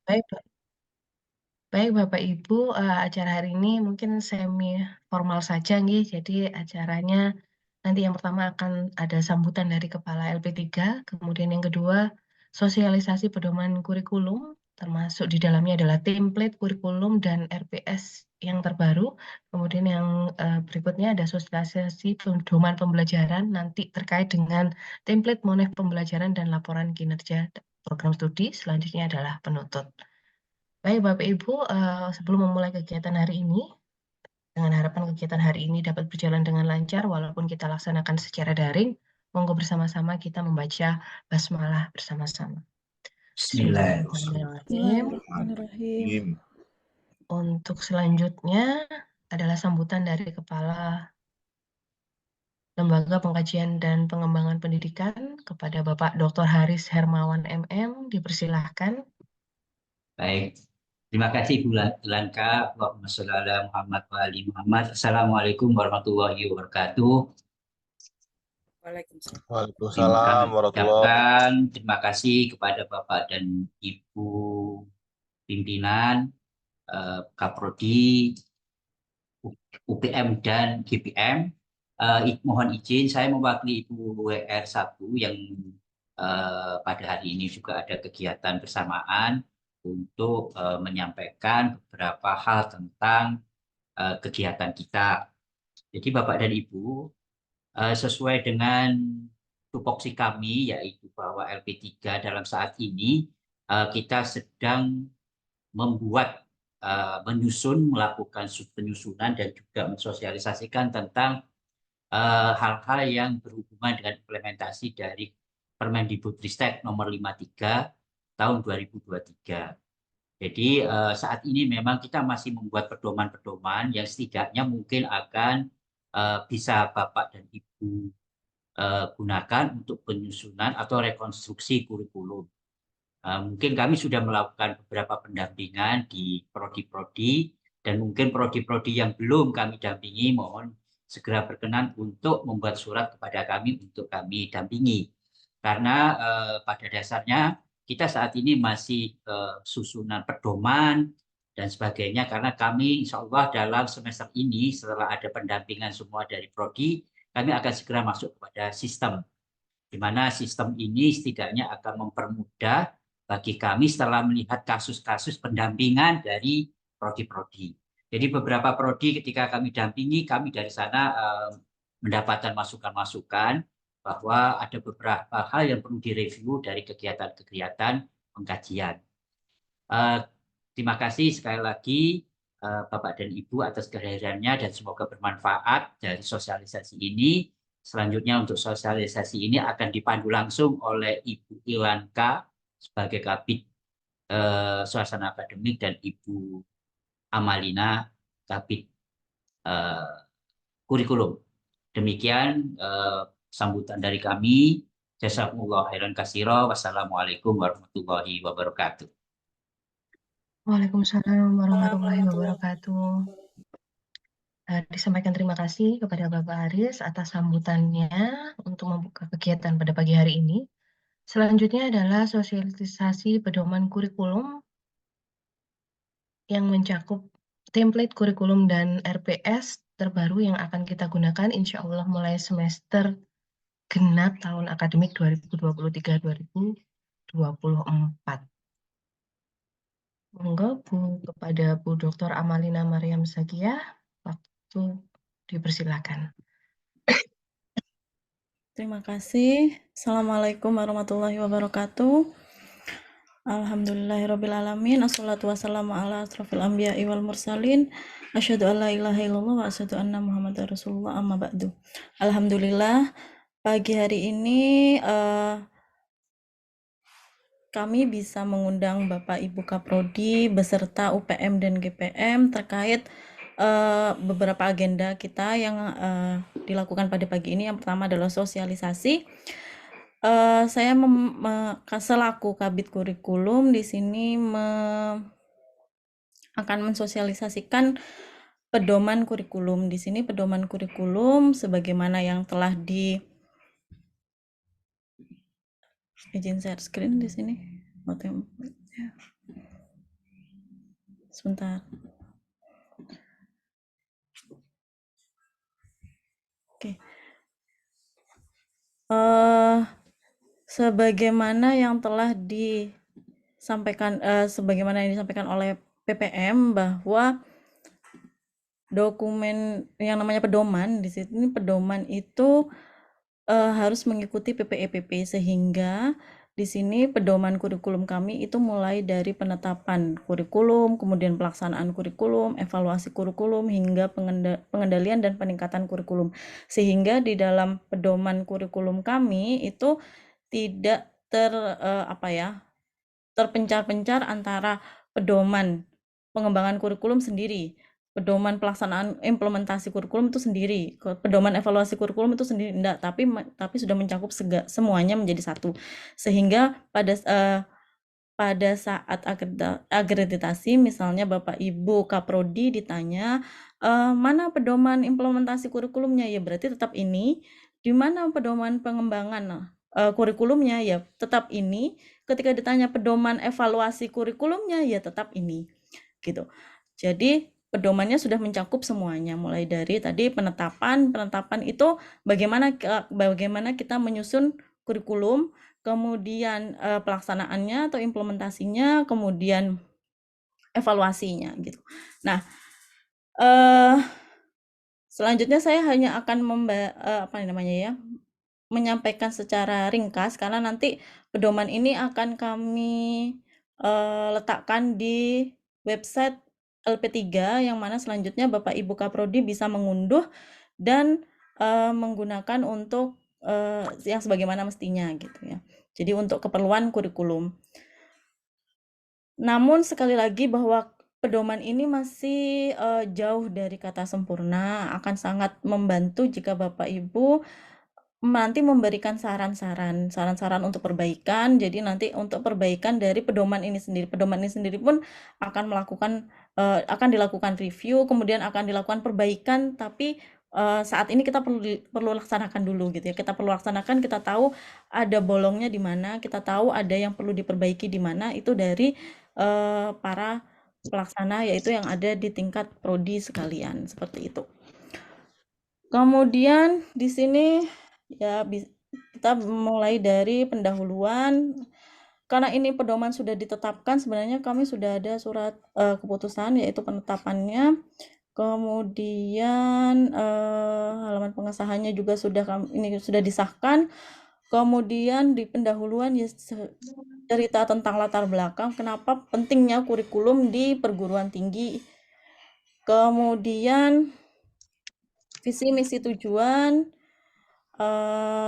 Baik, baik Bapak Ibu, acara hari ini mungkin semi formal saja nih. Jadi acaranya nanti yang pertama akan ada sambutan dari Kepala LP3, kemudian yang kedua sosialisasi pedoman kurikulum, termasuk di dalamnya adalah template kurikulum dan RPS yang terbaru. Kemudian yang berikutnya ada sosialisasi pedoman pembelajaran nanti terkait dengan template monef pembelajaran dan laporan kinerja program studi. Selanjutnya adalah penutup. Baik Bapak Ibu, sebelum memulai kegiatan hari ini, dengan harapan kegiatan hari ini dapat berjalan dengan lancar walaupun kita laksanakan secara daring, monggo bersama-sama kita membaca basmalah bersama-sama. Bismillahirrahmanirrahim. Bismillahirrahmanirrahim. Untuk selanjutnya adalah sambutan dari Kepala Lembaga Pengkajian dan Pengembangan Pendidikan kepada Bapak Dr. Haris Hermawan MM, dipersilahkan. Baik, terima kasih Bu Lanka. Allahumma sholli ala Muhammad wa ali Muhammad. Assalamualaikum warahmatullahi wabarakatuh. Waalaikumsalam warahmatullahi. Terima kasih kepada Bapak dan Ibu pimpinan Kaprodi, UPM dan GPM. Mohon izin saya mewakili Ibu WR1 yang pada hari ini juga ada kegiatan bersamaan untuk menyampaikan beberapa hal tentang kegiatan kita. Jadi Bapak dan Ibu, sesuai dengan tupoksi kami, yaitu bahwa LP3 dalam saat ini kita sedang membuat, melakukan penyusunan dan juga mensosialisasikan tentang hal-hal yang berhubungan dengan implementasi dari Permendikbudristek nomor 53 tahun 2023. Jadi saat ini memang kita masih membuat pedoman-pedoman yang setidaknya mungkin akan bisa Bapak dan Ibu gunakan untuk penyusunan atau rekonstruksi kurikulum. Mungkin kami sudah melakukan beberapa pendampingan di prodi-prodi dan mungkin prodi-prodi yang belum kami dampingi mohon segera berkenan untuk membuat surat kepada kami untuk kami dampingi. Karena pada dasarnya kita saat ini masih susunan pedoman dan sebagainya karena kami insya Allah dalam semester ini setelah ada pendampingan semua dari prodi, kami akan segera masuk kepada sistem. Di mana sistem ini setidaknya akan mempermudah bagi kami setelah melihat kasus-kasus pendampingan dari prodi-prodi. Jadi beberapa prodi ketika kami dampingi, kami dari sana mendapatkan masukan-masukan bahwa ada beberapa hal yang perlu direview dari kegiatan-kegiatan pengkajian. Terima kasih sekali lagi Bapak dan Ibu atas kehadirannya dan semoga bermanfaat dari sosialisasi ini. Selanjutnya untuk sosialisasi ini akan dipandu langsung oleh Ibu Ilanka sebagai Kabid Suasana Akademik dan Ibu Amalina Kabid Kurikulum. Demikian sambutan dari kami. Jazakumullah khairan katsira. Wassalamualaikum warahmatullahi wabarakatuh. Waalaikumsalam warahmatullahi wabarakatuh. Disampaikan terima kasih kepada Bapak Haris atas sambutannya untuk membuka kegiatan pada pagi hari ini. Selanjutnya adalah sosialisasi pedoman kurikulum yang mencakup template kurikulum dan RPS terbaru yang akan kita gunakan insya Allah mulai semester genap tahun akademik 2023-2024. Monggo kepada Bu Dr. Amalina Mariam Zakiah, waktu dipersilakan. Terima kasih. Assalamualaikum warahmatullahi wabarakatuh. Alhamdulillahirrabbilalamin. Assalatu wassalamu ala asrofil anbiya'i wal mursalin. Asyhadu an la ilaha illallah wa asyhadu anna Muhammadar Rasulullah amma ba'du. Alhamdulillah pagi hari ini kami bisa mengundang Bapak Ibu Kaprodi beserta UPM dan GPM terkait beberapa agenda kita yang dilakukan pada pagi ini. Yang pertama adalah sosialisasi. Saya selaku Kabid Kurikulum di sini akan mensosialisasikan pedoman kurikulum. Di sini pedoman kurikulum sebagaimana yang telah izin share screen di sini. Sebentar. Oke. Sebagaimana yang disampaikan oleh PPM bahwa dokumen yang namanya pedoman di sini, pedoman itu harus mengikuti PPEPP, sehingga di sini pedoman kurikulum kami itu mulai dari penetapan kurikulum, kemudian pelaksanaan kurikulum, evaluasi kurikulum, hingga pengendalian dan peningkatan kurikulum. Sehingga di dalam pedoman kurikulum kami itu tidak terpencar-pencar antara pedoman pengembangan kurikulum sendiri, pedoman pelaksanaan implementasi kurikulum itu sendiri, pedoman evaluasi kurikulum itu sendiri, enggak, tapi sudah mencakup semuanya menjadi satu. Sehingga pada saat akreditasi, misalnya Bapak Ibu Kaprodi ditanya, mana pedoman implementasi kurikulumnya, ya berarti tetap ini. Di mana pedoman pengembangan kurikulumnya, ya tetap ini. Ketika ditanya pedoman evaluasi kurikulumnya, ya tetap ini, gitu. Jadi pedomannya sudah mencakup semuanya, mulai dari tadi penetapan itu bagaimana kita menyusun kurikulum, kemudian pelaksanaannya atau implementasinya, kemudian evaluasinya, gitu. Nah, selanjutnya saya hanya akan menyampaikan secara ringkas, karena nanti pedoman ini akan kami letakkan di website LP3, yang mana selanjutnya Bapak Ibu Kaprodi bisa mengunduh dan menggunakan untuk yang sebagaimana mestinya, gitu ya. Jadi untuk keperluan kurikulum. Namun sekali lagi bahwa pedoman ini masih jauh dari kata sempurna. Akan sangat membantu jika Bapak Ibu nanti memberikan saran-saran untuk perbaikan. Jadi nanti untuk perbaikan dari pedoman ini sendiri pun akan dilakukan review, kemudian akan dilakukan perbaikan, tapi saat ini kita perlu laksanakan dulu, gitu ya. Kita perlu laksanakan, kita tahu ada bolongnya di mana, kita tahu ada yang perlu diperbaiki di mana, itu dari para pelaksana, yaitu yang ada di tingkat prodi sekalian, seperti itu. Kemudian di sini ya kita mulai dari pendahuluan. Karena ini pedoman sudah ditetapkan, sebenarnya kami sudah ada surat keputusan, yaitu penetapannya. Kemudian halaman pengesahannya juga ini sudah disahkan. Kemudian di pendahuluan ya cerita tentang latar belakang kenapa pentingnya kurikulum di perguruan tinggi. Kemudian visi misi tujuan.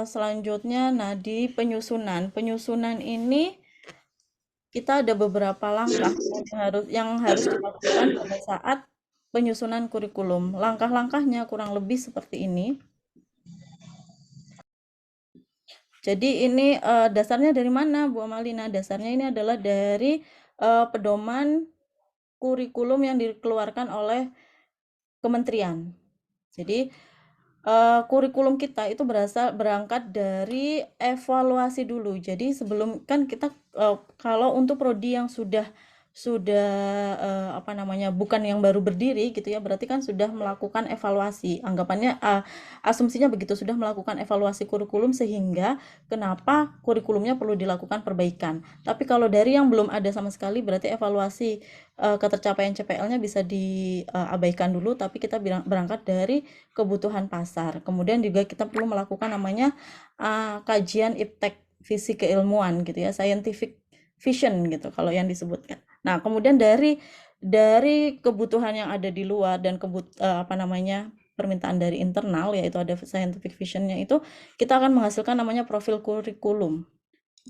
Selanjutnya, nah di penyusunan ini kita ada beberapa langkah yang harus dilakukan pada saat penyusunan kurikulum. Langkah-langkahnya kurang lebih seperti ini. Jadi ini dasarnya dari mana, Bu Amalina? Dasarnya ini adalah dari pedoman kurikulum yang dikeluarkan oleh kementerian. Jadi kurikulum kita itu berangkat dari evaluasi dulu. Jadi sebelum kan kita kalau untuk prodi yang sudah bukan yang baru berdiri, gitu ya, berarti kan sudah melakukan evaluasi. Anggapannya asumsinya begitu, sudah melakukan evaluasi kurikulum, sehingga kenapa kurikulumnya perlu dilakukan perbaikan. Tapi kalau dari yang belum ada sama sekali, berarti evaluasi ketercapaian CPL-nya bisa diabaikan dulu, tapi kita berangkat dari kebutuhan pasar. Kemudian juga kita perlu melakukan namanya kajian iptek, visi keilmuan, gitu ya, scientific vision, gitu kalau yang disebutkan. Nah, kemudian dari kebutuhan yang ada di luar dan permintaan dari internal, yaitu ada scientific vision-nya, itu kita akan menghasilkan namanya profil kurikulum.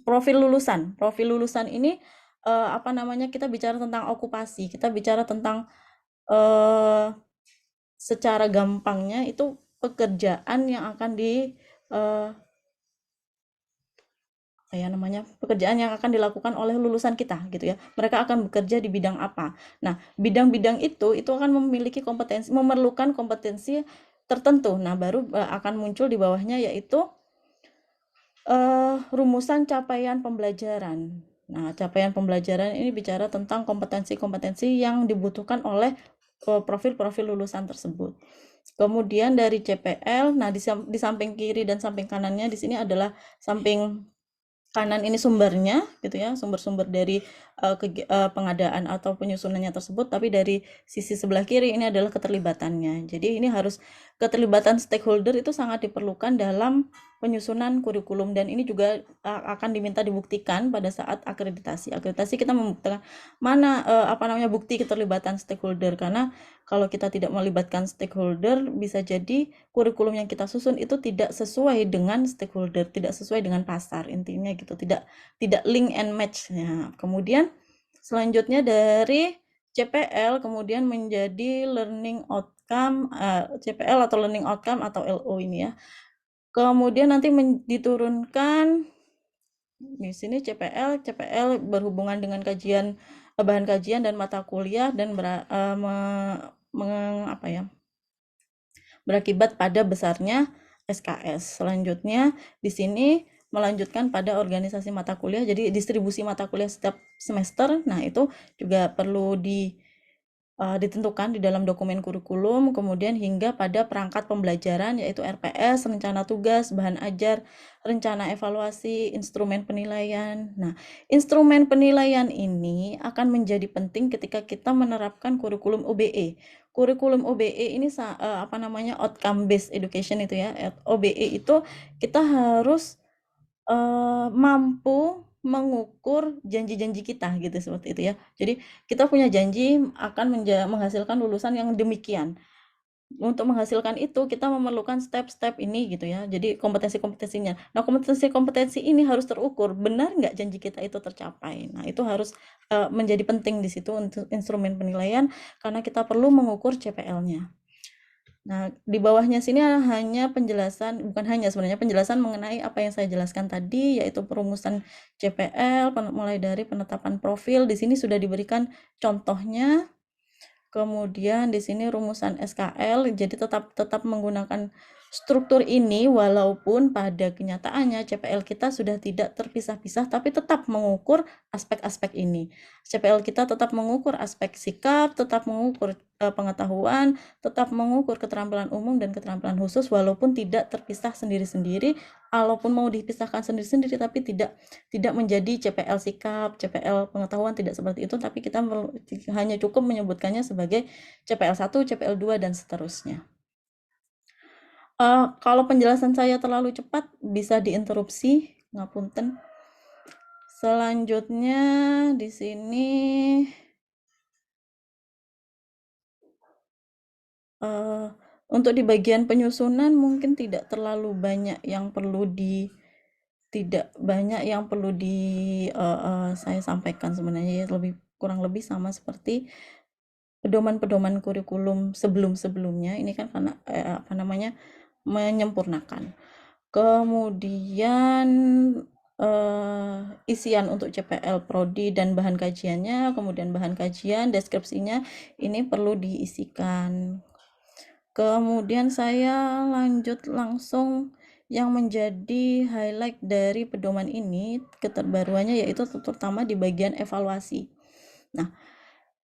Profil lulusan ini kita bicara tentang okupasi, kita bicara tentang secara gampangnya itu pekerjaan yang akan pekerjaan yang akan dilakukan oleh lulusan kita, gitu ya. Mereka akan bekerja di bidang apa. Nah, bidang-bidang itu akan memerlukan kompetensi tertentu. Nah, baru akan muncul di bawahnya, yaitu rumusan capaian pembelajaran. Nah, capaian pembelajaran ini bicara tentang kompetensi-kompetensi yang dibutuhkan oleh profil-profil lulusan tersebut. Kemudian dari CPL, nah di samping kiri dan samping kanannya di sini adalah samping kanan ini sumbernya gitu ya, sumber-sumber dari pengadaan atau penyusunannya tersebut, tapi dari sisi sebelah kiri ini adalah keterlibatannya. Jadi ini harus keterlibatan stakeholder itu sangat diperlukan dalam penyusunan kurikulum, dan ini juga akan diminta dibuktikan pada saat akreditasi. Akreditasi kita membuktikan mana bukti keterlibatan stakeholder, karena kalau kita tidak melibatkan stakeholder bisa jadi kurikulum yang kita susun itu tidak sesuai dengan stakeholder, tidak sesuai dengan pasar, intinya gitu, tidak link and match. Nah, kemudian selanjutnya dari CPL kemudian menjadi learning outcome, CPL atau learning outcome atau LO ini ya. Kemudian nanti diturunkan di sini CPL berhubungan dengan kajian, bahan kajian dan mata kuliah, dan berakibat pada besarnya SKS. Selanjutnya di sini melanjutkan pada organisasi mata kuliah, jadi distribusi mata kuliah setiap semester. Nah, itu juga perlu ditentukan di dalam dokumen kurikulum, kemudian hingga pada perangkat pembelajaran yaitu RPS, rencana tugas, bahan ajar, rencana evaluasi, instrumen penilaian. Nah, instrumen penilaian ini akan menjadi penting ketika kita menerapkan kurikulum OBE. Kurikulum OBE ini outcome based education itu ya. OBE itu kita harus mampu mengukur janji-janji kita gitu, seperti itu ya. Jadi kita punya janji akan menghasilkan lulusan yang demikian. Untuk menghasilkan itu kita memerlukan step-step ini gitu ya. Jadi kompetensi-kompetensinya. Nah, kompetensi-kompetensi ini harus terukur, benar nggak janji kita itu tercapai. Nah, itu harus menjadi penting di situ untuk instrumen penilaian, karena kita perlu mengukur CPL-nya. Nah, di bawahnya sini hanya penjelasan, bukan hanya sebenarnya penjelasan mengenai apa yang saya jelaskan tadi, yaitu perumusan CPL, mulai dari penetapan profil. Di sini sudah diberikan contohnya. Kemudian di sini rumusan SKL, jadi tetap menggunakan struktur ini, walaupun pada kenyataannya CPL kita sudah tidak terpisah-pisah, tapi tetap mengukur aspek-aspek ini. CPL kita tetap mengukur aspek sikap, tetap mengukur pengetahuan, tetap mengukur keterampilan umum dan keterampilan khusus, walaupun tidak terpisah sendiri-sendiri. Walaupun mau dipisahkan sendiri-sendiri, tapi tidak menjadi CPL sikap, CPL pengetahuan, tidak seperti itu, tapi kita hanya cukup menyebutkannya sebagai CPL 1, CPL 2, dan seterusnya. Kalau penjelasan saya terlalu cepat, bisa diinterupsi, ngapunten. Selanjutnya di sini untuk di bagian penyusunan mungkin tidak terlalu banyak yang perlu saya sampaikan sebenarnya, kurang lebih sama seperti pedoman-pedoman kurikulum sebelum-sebelumnya. Ini kan karena menyempurnakan. Kemudian isian untuk CPL prodi dan bahan kajiannya, kemudian bahan kajian, deskripsinya ini perlu diisikan. Kemudian saya lanjut langsung yang menjadi highlight dari pedoman ini, keterbaruannya yaitu terutama di bagian evaluasi. Nah,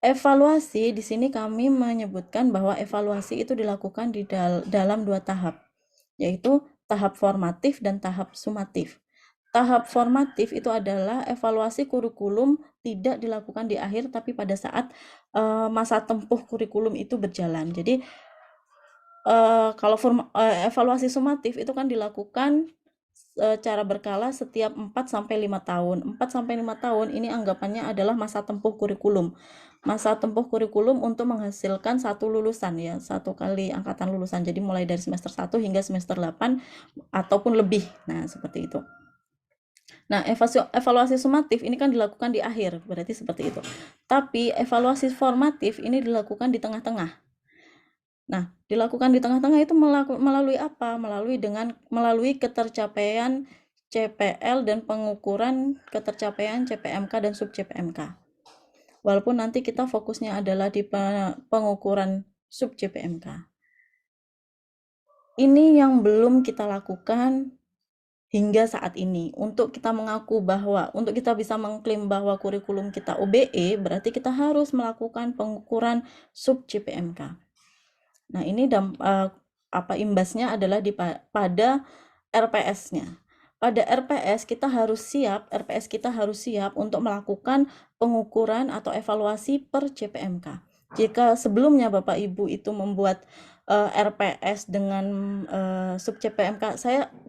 evaluasi di sini kami menyebutkan bahwa evaluasi itu dilakukan di dalam 2 tahap, yaitu tahap formatif dan tahap sumatif. Tahap formatif itu adalah evaluasi kurikulum tidak dilakukan di akhir, tapi pada saat masa tempuh kurikulum itu berjalan. Jadi kalau evaluasi sumatif itu kan dilakukan secara berkala setiap 4-5 tahun. 4-5 tahun ini anggapannya adalah masa tempuh kurikulum. Masa tempuh kurikulum untuk menghasilkan satu lulusan ya, satu kali angkatan lulusan. Jadi mulai dari semester 1 hingga semester 8 ataupun lebih. Nah, seperti itu. Nah, evaluasi sumatif ini kan dilakukan di akhir, berarti seperti itu. Tapi evaluasi formatif ini dilakukan di tengah-tengah. Nah, dilakukan di tengah-tengah itu melalui apa? Melalui ketercapaian CPL dan pengukuran ketercapaian CPMK dan sub CPMK. Walaupun nanti kita fokusnya adalah di pengukuran sub CPMK. Ini yang belum kita lakukan hingga saat ini. Untuk kita bisa mengklaim bahwa kurikulum kita OBE, berarti kita harus melakukan pengukuran sub CPMK. Nah, ini imbasnya adalah pada RPS-nya. Pada RPS kita harus siap untuk melakukan pengukuran atau evaluasi per CPMK. Jika sebelumnya Bapak Ibu itu membuat RPS dengan sub CPMK,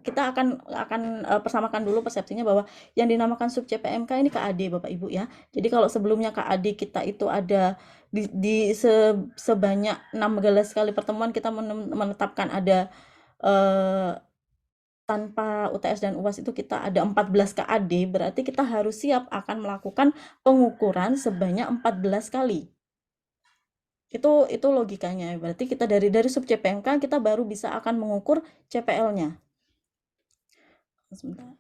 kita akan persamakan dulu persepsinya bahwa yang dinamakan sub CPMK ini KAD Bapak Ibu ya. Jadi kalau sebelumnya KAD kita itu ada sebanyak 16 kali pertemuan kita menetapkan ada tanpa UTS dan UAS itu kita ada 14 KAD, berarti kita harus siap akan melakukan pengukuran sebanyak 14 kali. Itu logikanya. Berarti kita dari sub CPMK kita baru bisa akan mengukur CPL-nya. Sebentar.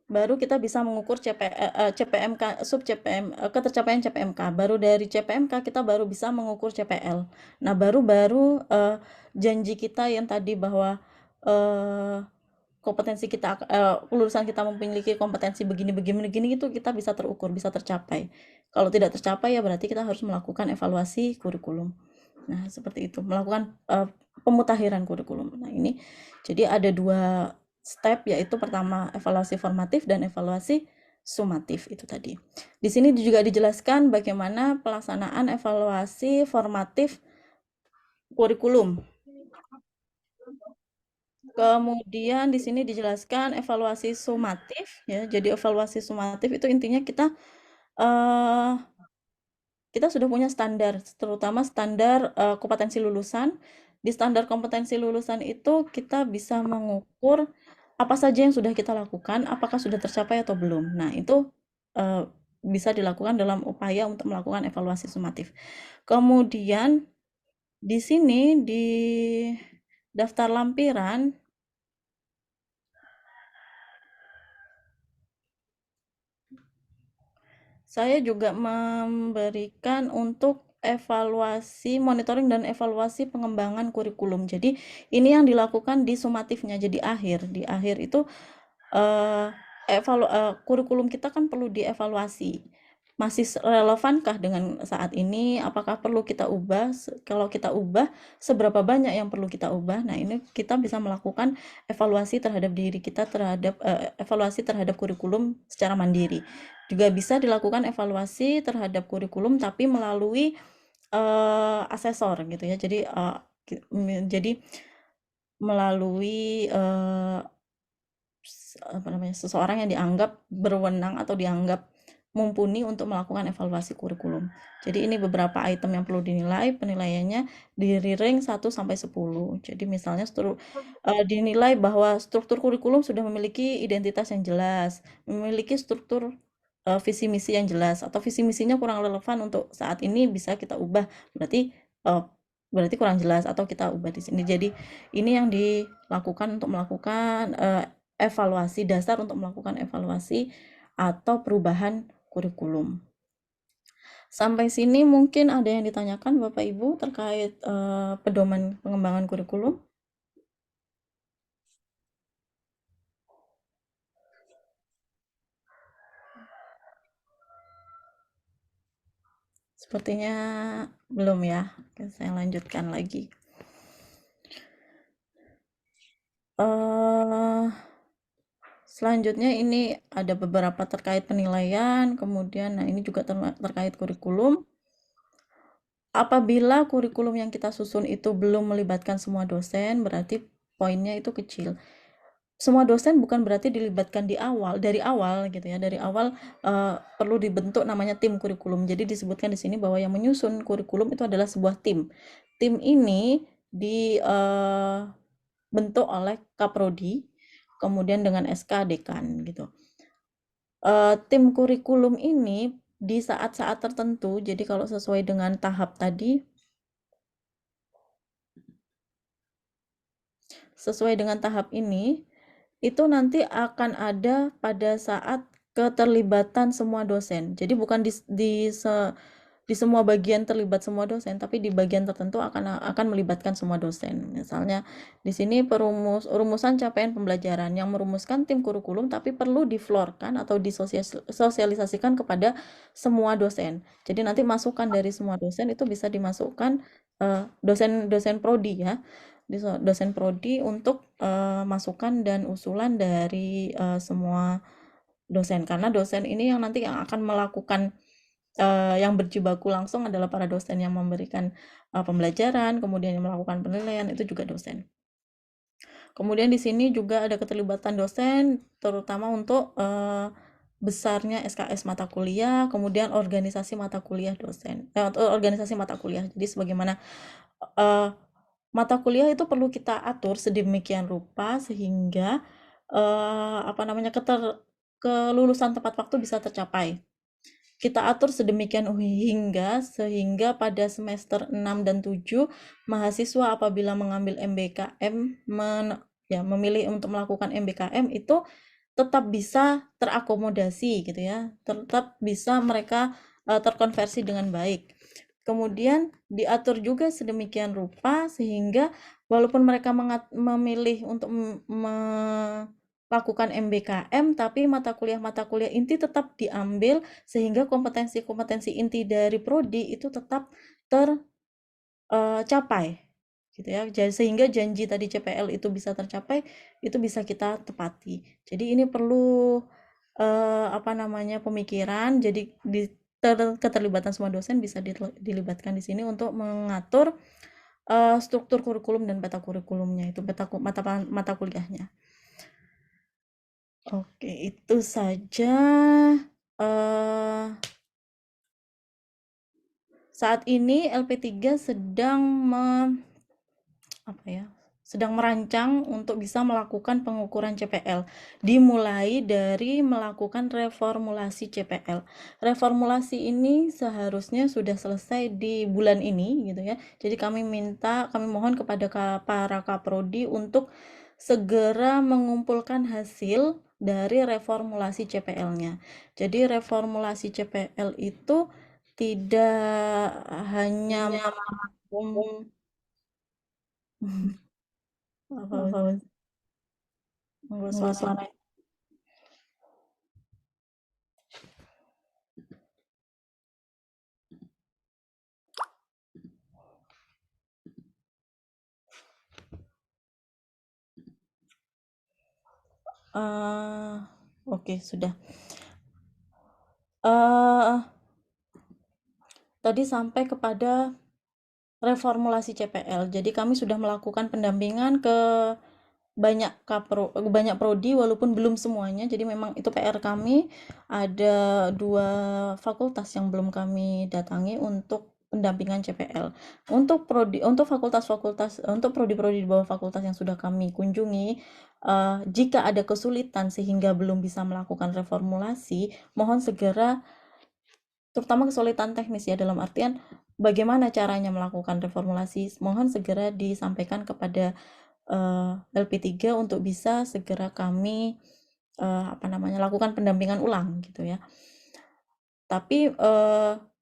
Baru kita bisa mengukur CPMK sub CPM ketercapaian CPMK. Baru dari CPMK kita baru bisa mengukur CPL. Nah, baru janji kita yang tadi bahwa kompetensi kita lulusan kita memiliki kompetensi begini itu kita bisa terukur, bisa tercapai. Kalau tidak tercapai ya berarti kita harus melakukan evaluasi kurikulum. Nah, seperti itu, melakukan pemutakhiran kurikulum. Nah, ini jadi ada 2 step, yaitu pertama evaluasi formatif dan evaluasi sumatif itu tadi. Di sini juga dijelaskan bagaimana pelaksanaan evaluasi formatif kurikulum. Kemudian di sini dijelaskan evaluasi sumatif ya. Jadi evaluasi sumatif itu intinya kita sudah punya standar, terutama standar kompetensi lulusan. Di standar kompetensi lulusan itu kita bisa mengukur apa saja yang sudah kita lakukan, apakah sudah tercapai atau belum. Nah, itu bisa dilakukan dalam upaya untuk melakukan evaluasi sumatif. Kemudian di sini di daftar lampiran saya juga memberikan untuk evaluasi, monitoring dan evaluasi pengembangan kurikulum. Jadi ini yang dilakukan di sumatifnya. Jadi di akhir itu kurikulum kita kan perlu dievaluasi. Masih relevankah dengan saat ini? Apakah perlu kita ubah? Kalau kita ubah, seberapa banyak yang perlu kita ubah? Nah, ini kita bisa melakukan evaluasi terhadap diri kita, evaluasi terhadap kurikulum secara mandiri. Juga bisa dilakukan evaluasi terhadap kurikulum tapi melalui asesor gitu ya. Jadi melalui seseorang yang dianggap berwenang atau dianggap mumpuni untuk melakukan evaluasi kurikulum. Jadi ini beberapa item yang perlu dinilai, penilaiannya di rank 1 sampai 10. Jadi misalnya dinilai bahwa struktur kurikulum sudah memiliki identitas yang jelas, memiliki struktur visi misi yang jelas, atau visi misinya kurang relevan untuk saat ini, bisa kita ubah. Berarti kurang jelas atau kita ubah di sini. Jadi ini yang dilakukan untuk melakukan evaluasi dasar untuk melakukan evaluasi atau perubahan kurikulum. Sampai sini mungkin ada yang ditanyakan Bapak Ibu terkait pedoman pengembangan kurikulum? Sepertinya belum ya. Oke, saya lanjutkan lagi. Selanjutnya ini ada beberapa terkait penilaian, kemudian ini juga terkait kurikulum. Apabila kurikulum yang kita susun itu belum melibatkan semua dosen, berarti poinnya itu kecil. Semua dosen bukan berarti dilibatkan dari awal gitu ya. Dari awal perlu dibentuk namanya tim kurikulum. Jadi disebutkan di sini bahwa yang menyusun kurikulum itu adalah sebuah tim. Tim ini dibentuk oleh Kaprodi, kemudian dengan SK Dekan gitu. Tim kurikulum ini di saat-saat tertentu, jadi kalau sesuai dengan tahap tadi, sesuai dengan tahap ini, itu nanti akan ada pada saat keterlibatan semua dosen. Jadi bukan di di semua bagian terlibat semua dosen, tapi di bagian tertentu akan melibatkan semua dosen. Misalnya di sini rumusan capaian pembelajaran yang merumuskan tim kurikulum, tapi perlu diflorkan atau disosialisasikan kepada semua dosen. Jadi nanti masukan dari semua dosen itu bisa dimasukkan dosen prodi ya, dosen prodi untuk masukan dan usulan dari semua dosen, karena dosen ini yang nanti yang akan melakukan yang berjibaku langsung adalah para dosen yang memberikan pembelajaran, kemudian yang melakukan penilaian itu juga dosen. Kemudian di sini juga ada keterlibatan dosen, terutama untuk besarnya SKS mata kuliah, kemudian organisasi mata kuliah dosen, organisasi mata kuliah. Jadi sebagaimana mata kuliah itu perlu kita atur sedemikian rupa sehingga kelulusan tepat waktu bisa tercapai. Kita atur sedemikian sehingga pada semester 6 dan 7 mahasiswa apabila mengambil MBKM memilih untuk melakukan MBKM itu tetap bisa terakomodasi gitu ya, tetap bisa mereka terkonversi dengan baik. Kemudian diatur juga sedemikian rupa sehingga walaupun mereka memilih untuk melakukan MBKM, tapi mata kuliah inti tetap diambil sehingga kompetensi-kompetensi inti dari prodi itu tetap tercapai gitu ya. Sehingga janji tadi CPL itu bisa tercapai, itu bisa kita tepati. Jadi ini perlu pemikiran. Jadi keterlibatan semua dosen bisa dilibatkan di sini untuk mengatur struktur kurikulum dan peta kurikulumnya, itu mata kuliahnya. Oke, itu saja. Saat ini LP3 sedang merancang untuk bisa melakukan pengukuran CPL, dimulai dari melakukan reformulasi CPL. Reformulasi ini seharusnya sudah selesai di bulan ini gitu ya. Jadi kami mohon kepada para kaprodi untuk segera mengumpulkan hasil dari reformulasi CPL-nya. Jadi reformulasi CPL itu tidak hanya suara. Oke, sudah. Tadi sampai kepada reformulasi CPL. Jadi kami sudah melakukan pendampingan ke banyak prodi walaupun belum semuanya. Jadi memang itu PR kami. Ada 2 fakultas yang belum kami datangi untuk pendampingan CPL. Untuk prodi, untuk prodi-prodi di bawah fakultas yang sudah kami kunjungi, jika ada kesulitan sehingga belum bisa melakukan reformulasi, mohon segera, terutama kesulitan teknis ya, dalam artian bagaimana caranya melakukan reformulasi, mohon segera disampaikan kepada LP3 untuk bisa segera kami lakukan pendampingan ulang gitu ya. Tapi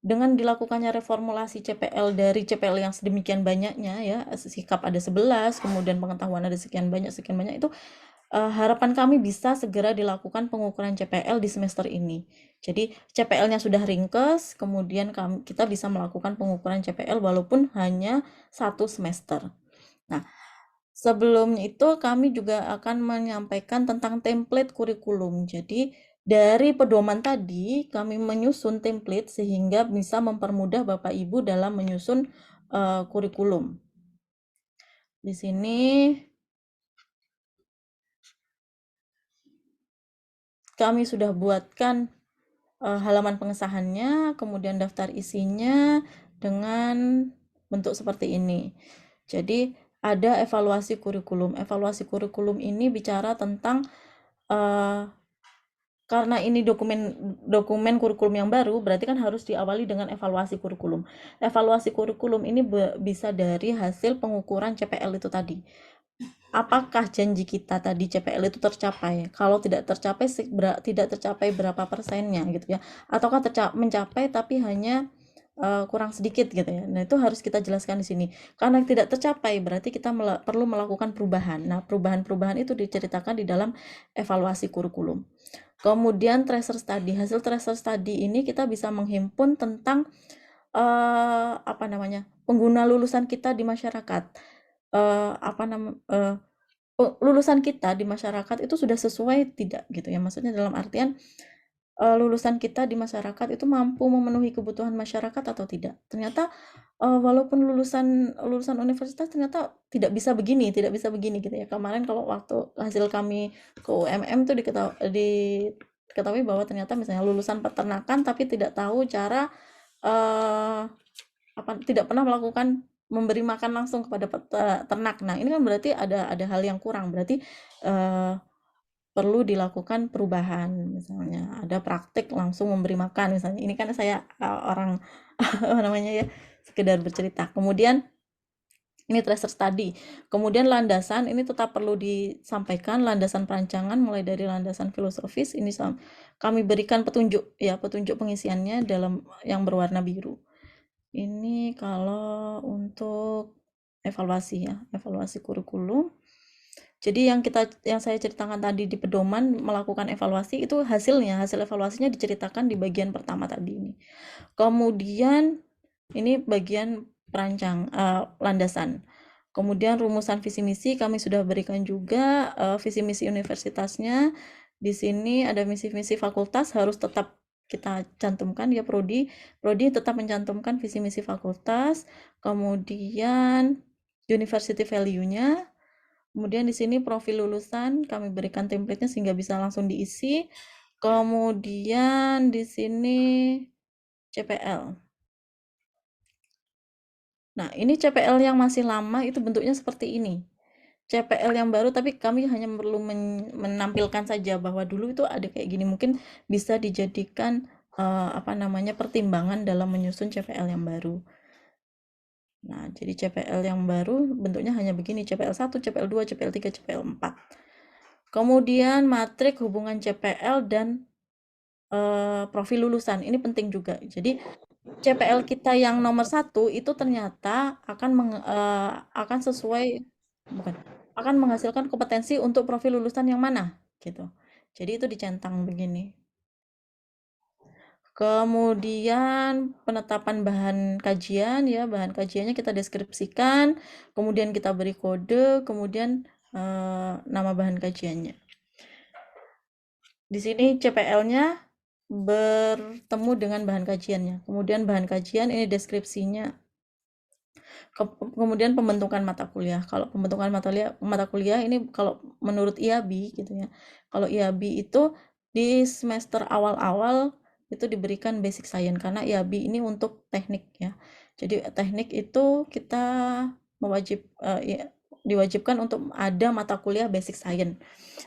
dengan dilakukannya reformulasi CPL dari CPL yang sedemikian banyaknya ya, sikap ada 11, kemudian pengetahuan ada sekian banyak itu harapan kami bisa segera dilakukan pengukuran CPL di semester ini. Jadi CPL-nya sudah ringkes, kemudian kita bisa melakukan pengukuran CPL walaupun hanya 1 semester. Nah, sebelumnya itu kami juga akan menyampaikan tentang template kurikulum. Jadi dari pedoman tadi kami menyusun template sehingga bisa mempermudah Bapak Ibu dalam menyusun kurikulum. Di sini kami sudah buatkan halaman pengesahannya, kemudian daftar isinya dengan bentuk seperti ini. Jadi ada evaluasi kurikulum. Evaluasi kurikulum ini bicara tentang karena ini dokumen kurikulum yang baru, berarti kan harus diawali dengan evaluasi kurikulum. Evaluasi kurikulum ini bisa dari hasil pengukuran CPL itu tadi. Apakah janji kita tadi CPL itu tercapai? Kalau tidak tercapai berapa persennya gitu ya? Ataukah mencapai tapi hanya kurang sedikit gitu ya. Nah, itu harus kita jelaskan di sini. Karena tidak tercapai berarti kita perlu melakukan perubahan. Nah, perubahan-perubahan itu diceritakan di dalam evaluasi kurikulum. Kemudian tracer study. Hasil tracer study ini kita bisa menghimpun tentang pengguna lulusan kita di masyarakat. Lulusan kita di masyarakat itu sudah sesuai tidak gitu ya. Maksudnya dalam artian lulusan kita di masyarakat itu mampu memenuhi kebutuhan masyarakat atau tidak. Ternyata walaupun lulusan universitas ternyata tidak bisa begini gitu ya. Kemarin kalau waktu hasil kami ke UMM tuh diketahui bahwa ternyata misalnya lulusan peternakan tapi tidak tahu cara tidak pernah melakukan memberi makan langsung kepada ternak. Nah, ini kan berarti ada hal yang kurang. Berarti perlu dilakukan perubahan, misalnya ada praktik langsung memberi makan misalnya. Ini kan saya orang sekedar bercerita. Kemudian ini tracer study. Kemudian landasan ini tetap perlu disampaikan, landasan perancangan mulai dari landasan filosofis ini kami berikan petunjuk pengisiannya dalam yang berwarna biru. Ini kalau untuk evaluasi kurikulum. Jadi yang saya ceritakan tadi di pedoman melakukan evaluasi itu hasil evaluasinya diceritakan di bagian pertama tadi ini. Kemudian ini bagian landasan. Kemudian rumusan visi misi kami sudah berikan juga, visi misi universitasnya. Di sini ada misi-misi fakultas harus tetap kita cantumkan ya, prodi tetap mencantumkan visi misi fakultas. Kemudian university value-nya. Kemudian di sini profil lulusan kami berikan template-nya sehingga bisa langsung diisi. Kemudian di sini CPL. Nah, ini CPL yang masih lama itu bentuknya seperti ini. CPL yang baru tapi kami hanya perlu menampilkan saja bahwa dulu itu ada kayak gini, mungkin bisa dijadikan pertimbangan dalam menyusun CPL yang baru. Nah, jadi CPL yang baru bentuknya hanya begini, CPL 1, CPL 2, CPL 3, CPL 4. Kemudian matrik hubungan CPL dan profil lulusan, ini penting juga. Jadi CPL kita yang nomor 1 itu ternyata akan menghasilkan kompetensi untuk profil lulusan yang mana gitu. Jadi itu dicentang begini. Kemudian penetapan bahan kajian ya, bahan kajiannya kita deskripsikan, kemudian kita beri kode, kemudian nama bahan kajiannya. Di sini CPL-nya bertemu dengan bahan kajiannya. Kemudian bahan kajian ini deskripsinya. Kemudian pembentukan mata kuliah. Kalau pembentukan mata kuliah ini kalau menurut IAB gitu ya. Kalau IAB itu di semester awal-awal itu diberikan basic science karena IAB ini untuk teknik ya. Jadi teknik itu kita diwajibkan untuk ada mata kuliah basic science.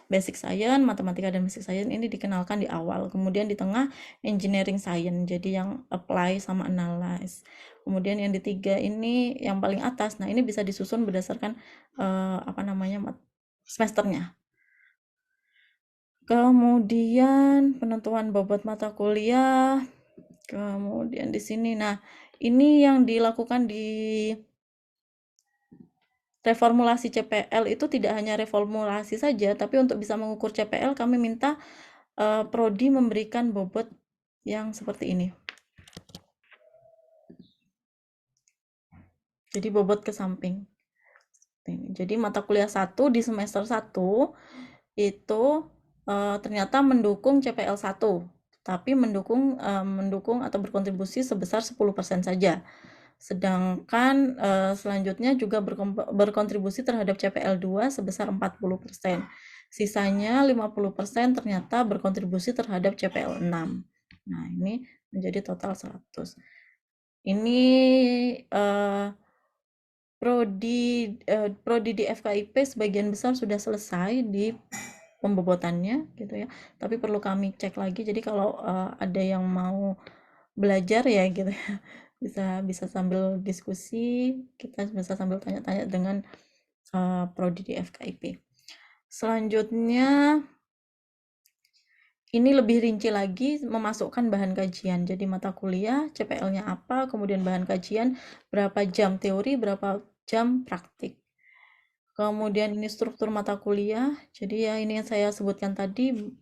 Basic science, matematika dan basic science ini dikenalkan di awal. Kemudian di tengah engineering science. Jadi yang apply sama analyze. Kemudian yang di 3 ini yang paling atas. Nah, ini bisa disusun berdasarkan semesternya. Kemudian penentuan bobot mata kuliah. Kemudian di sini. Nah, ini yang dilakukan di reformulasi CPL itu tidak hanya reformulasi saja, tapi untuk bisa mengukur CPL kami minta prodi memberikan bobot yang seperti ini. Jadi bobot ke samping. Jadi mata kuliah 1 di semester 1 itu ternyata mendukung CPL 1, tapi mendukung atau berkontribusi sebesar 10% saja. Sedangkan selanjutnya juga berkontribusi terhadap CPL 2 sebesar 40%. Sisanya 50% ternyata berkontribusi terhadap CPL 6. Nah, ini menjadi total 100. Ini prodi di FKIP sebagian besar sudah selesai di pembobotannya gitu ya. Tapi perlu kami cek lagi. Jadi kalau ada yang mau belajar ya gitu ya, bisa sambil diskusi, kita bisa sambil tanya-tanya dengan prodi di FKIP. Selanjutnya ini lebih rinci lagi memasukkan bahan kajian. Jadi mata kuliah, CPL-nya apa, kemudian bahan kajian, berapa jam teori, berapa jam praktik. Kemudian ini struktur mata kuliah. Jadi ya ini yang saya sebutkan tadi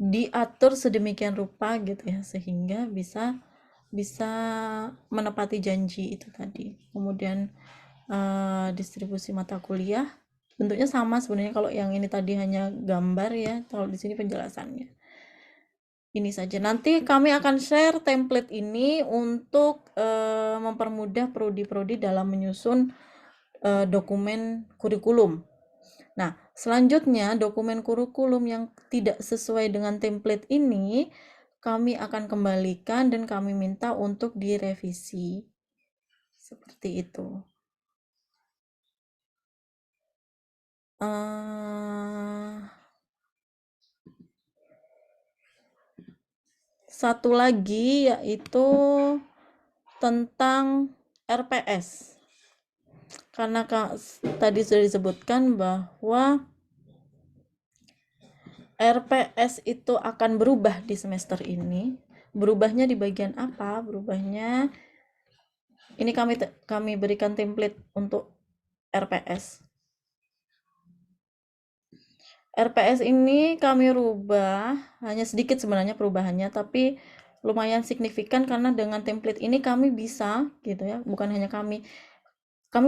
diatur sedemikian rupa gitu ya sehingga bisa menepati janji itu tadi. Kemudian distribusi mata kuliah bentuknya sama sebenarnya, kalau yang ini tadi hanya gambar ya, kalau di sini penjelasannya. Ini saja. Nanti kami akan share template ini untuk mempermudah prodi-prodi dalam menyusun dokumen kurikulum. Nah, selanjutnya dokumen kurikulum yang tidak sesuai dengan template ini kami akan kembalikan dan kami minta untuk direvisi. Seperti itu. Satu lagi yaitu tentang RPS. Karena tadi sudah disebutkan bahwa RPS itu akan berubah di semester ini. Berubahnya di bagian apa? Berubahnya ini kami berikan template untuk RPS. RPS ini kami rubah, hanya sedikit sebenarnya perubahannya, tapi lumayan signifikan karena dengan template ini kami bisa gitu ya, bukan hanya kami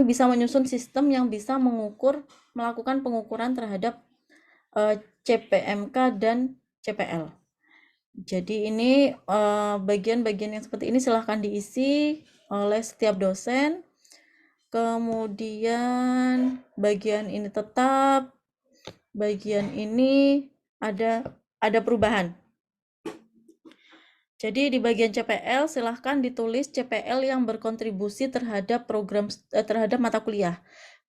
bisa menyusun sistem yang bisa melakukan pengukuran terhadap CPMK dan CPL. Jadi ini bagian-bagian yang seperti ini silahkan diisi oleh setiap dosen. Kemudian bagian ini tetap, bagian ini ada perubahan. Jadi di bagian CPL silahkan ditulis CPL yang berkontribusi terhadap program terhadap mata kuliah.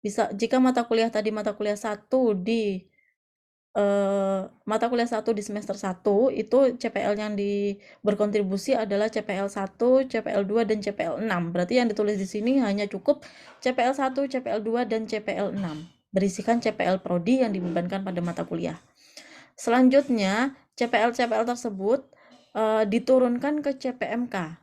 Bisa jika mata kuliah tadi mata kuliah 1 di mata kuliah 1 di semester 1 itu CPL yang berkontribusi adalah CPL 1, CPL 2 dan CPL 6. Berarti yang ditulis di sini hanya cukup CPL 1, CPL 2 dan CPL 6. Berisikan CPL prodi yang dibebankan pada mata kuliah. Selanjutnya, CPL tersebut diturunkan ke CPMK.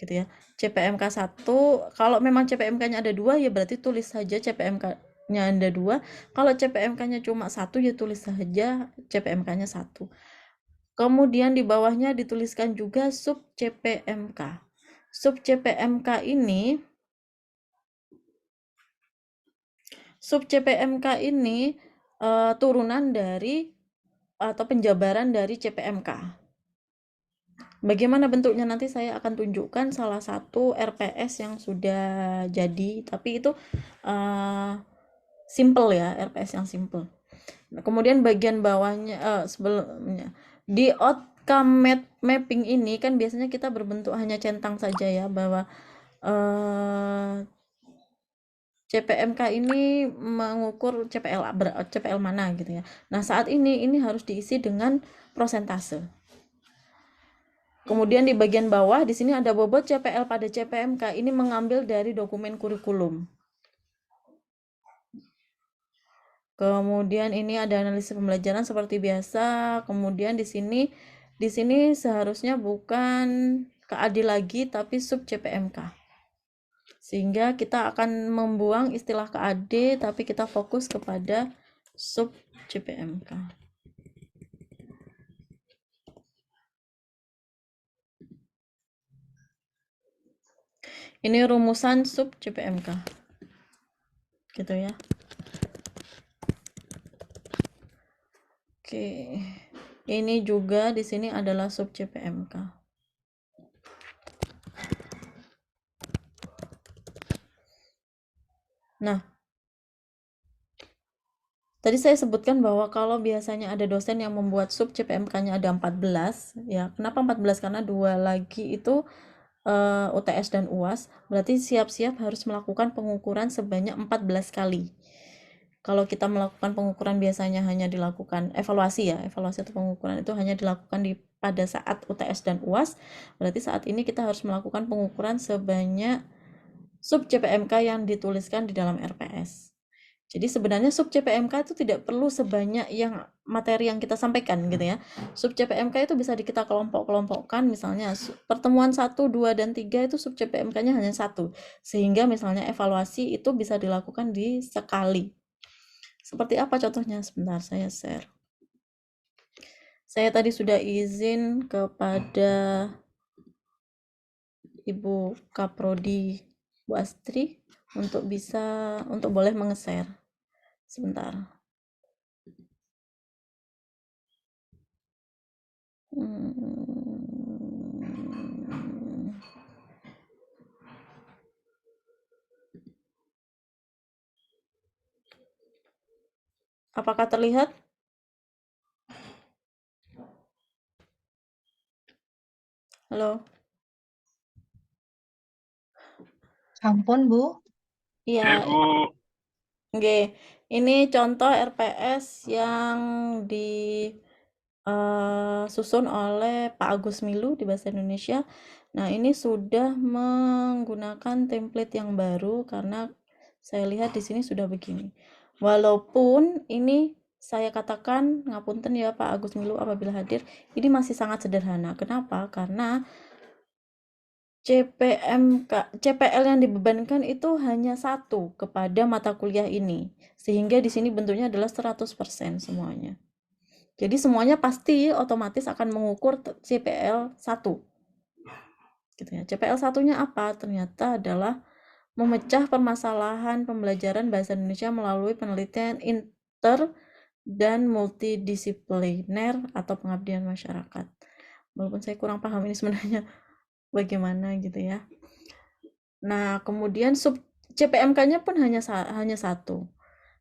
Gitu ya. CPMK 1, kalau memang CPMK-nya ada 2 ya berarti tulis saja CPMK-nya ada 2. Kalau CPMK-nya cuma 1 ya tulis saja CPMK-nya 1. Kemudian di bawahnya dituliskan juga sub CPMK. Sub CPMK ini turunan dari atau penjabaran dari CPMK. Bagaimana bentuknya nanti saya akan tunjukkan salah satu RPS yang sudah jadi, tapi itu simple ya, RPS yang simple. Nah, kemudian bagian bawahnya sebelumnya di outcome mapping ini kan biasanya kita berbentuk hanya centang saja ya, bahwa CPMK ini mengukur CPL mana gitu ya. Nah, saat ini harus diisi dengan prosentase. Kemudian di bagian bawah di sini ada bobot CPL pada CPMK, ini mengambil dari dokumen kurikulum. Kemudian ini ada analisis pembelajaran seperti biasa. Kemudian di sini seharusnya bukan KAD lagi tapi sub CPMK. Sehingga kita akan membuang istilah KAD tapi kita fokus kepada sub CPMK. Ini rumusan sub CPMK. Gitu ya. Oke. Ini juga di sini adalah sub CPMK. Nah, tadi saya sebutkan bahwa kalau biasanya ada dosen yang membuat sub CPMK-nya ada 14, ya. Kenapa 14? Karena 2 lagi itu UTS dan UAS, berarti siap-siap harus melakukan pengukuran sebanyak 14 kali. Kalau kita melakukan pengukuran biasanya hanya dilakukan evaluasi atau pengukuran itu hanya dilakukan pada saat UTS dan UAS, berarti saat ini kita harus melakukan pengukuran sebanyak sub CPMK yang dituliskan di dalam RPS. Jadi sebenarnya sub CPMK itu tidak perlu sebanyak yang materi yang kita sampaikan gitu ya. Sub CPMK itu bisa kita kelompok-kelompokkan, misalnya pertemuan 1, 2, dan 3 itu sub CPMK-nya hanya 1. Sehingga misalnya evaluasi itu bisa dilakukan di sekali. Seperti apa contohnya? Sebentar saya share. Saya tadi sudah izin kepada Ibu Kaprodi Bu Astri untuk boleh menge-share. Sebentar. Apakah terlihat? Halo? Sampun, Bu. Iya, Bu. oke. Ini contoh RPS yang disusun oleh Pak Agus Milu di Bahasa Indonesia. Nah, ini sudah menggunakan template yang baru karena saya lihat di sini sudah begini. Walaupun ini saya katakan ngapunten ya Pak Agus Milu apabila hadir, ini masih sangat sederhana. Kenapa? Karena CPL yang dibebankan itu hanya 1 kepada mata kuliah ini. Sehingga di sini bentuknya adalah 100% semuanya. Jadi semuanya pasti otomatis akan mengukur CPL 1. Gitu ya. CPL 1-nya apa? Ternyata adalah memecah permasalahan pembelajaran bahasa Indonesia melalui penelitian inter dan multidisipliner atau pengabdian masyarakat. Walaupun saya kurang paham ini sebenarnya bagaimana gitu ya. Nah, kemudian sub CPMK-nya pun hanya 1.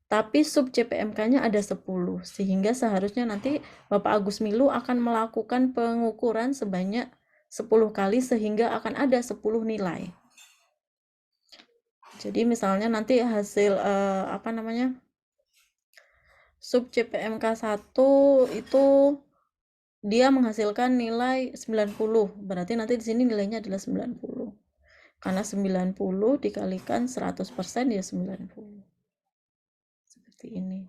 Tapi sub CPMK-nya ada 10. Sehingga seharusnya nanti Bapak Agus Milu akan melakukan pengukuran sebanyak 10 kali sehingga akan ada 10 nilai. Jadi misalnya nanti hasil sub CPMK 1 itu dia menghasilkan nilai 90. Berarti nanti di sini nilainya adalah 90. Karena 90 dikalikan 100% ya 90. Seperti ini.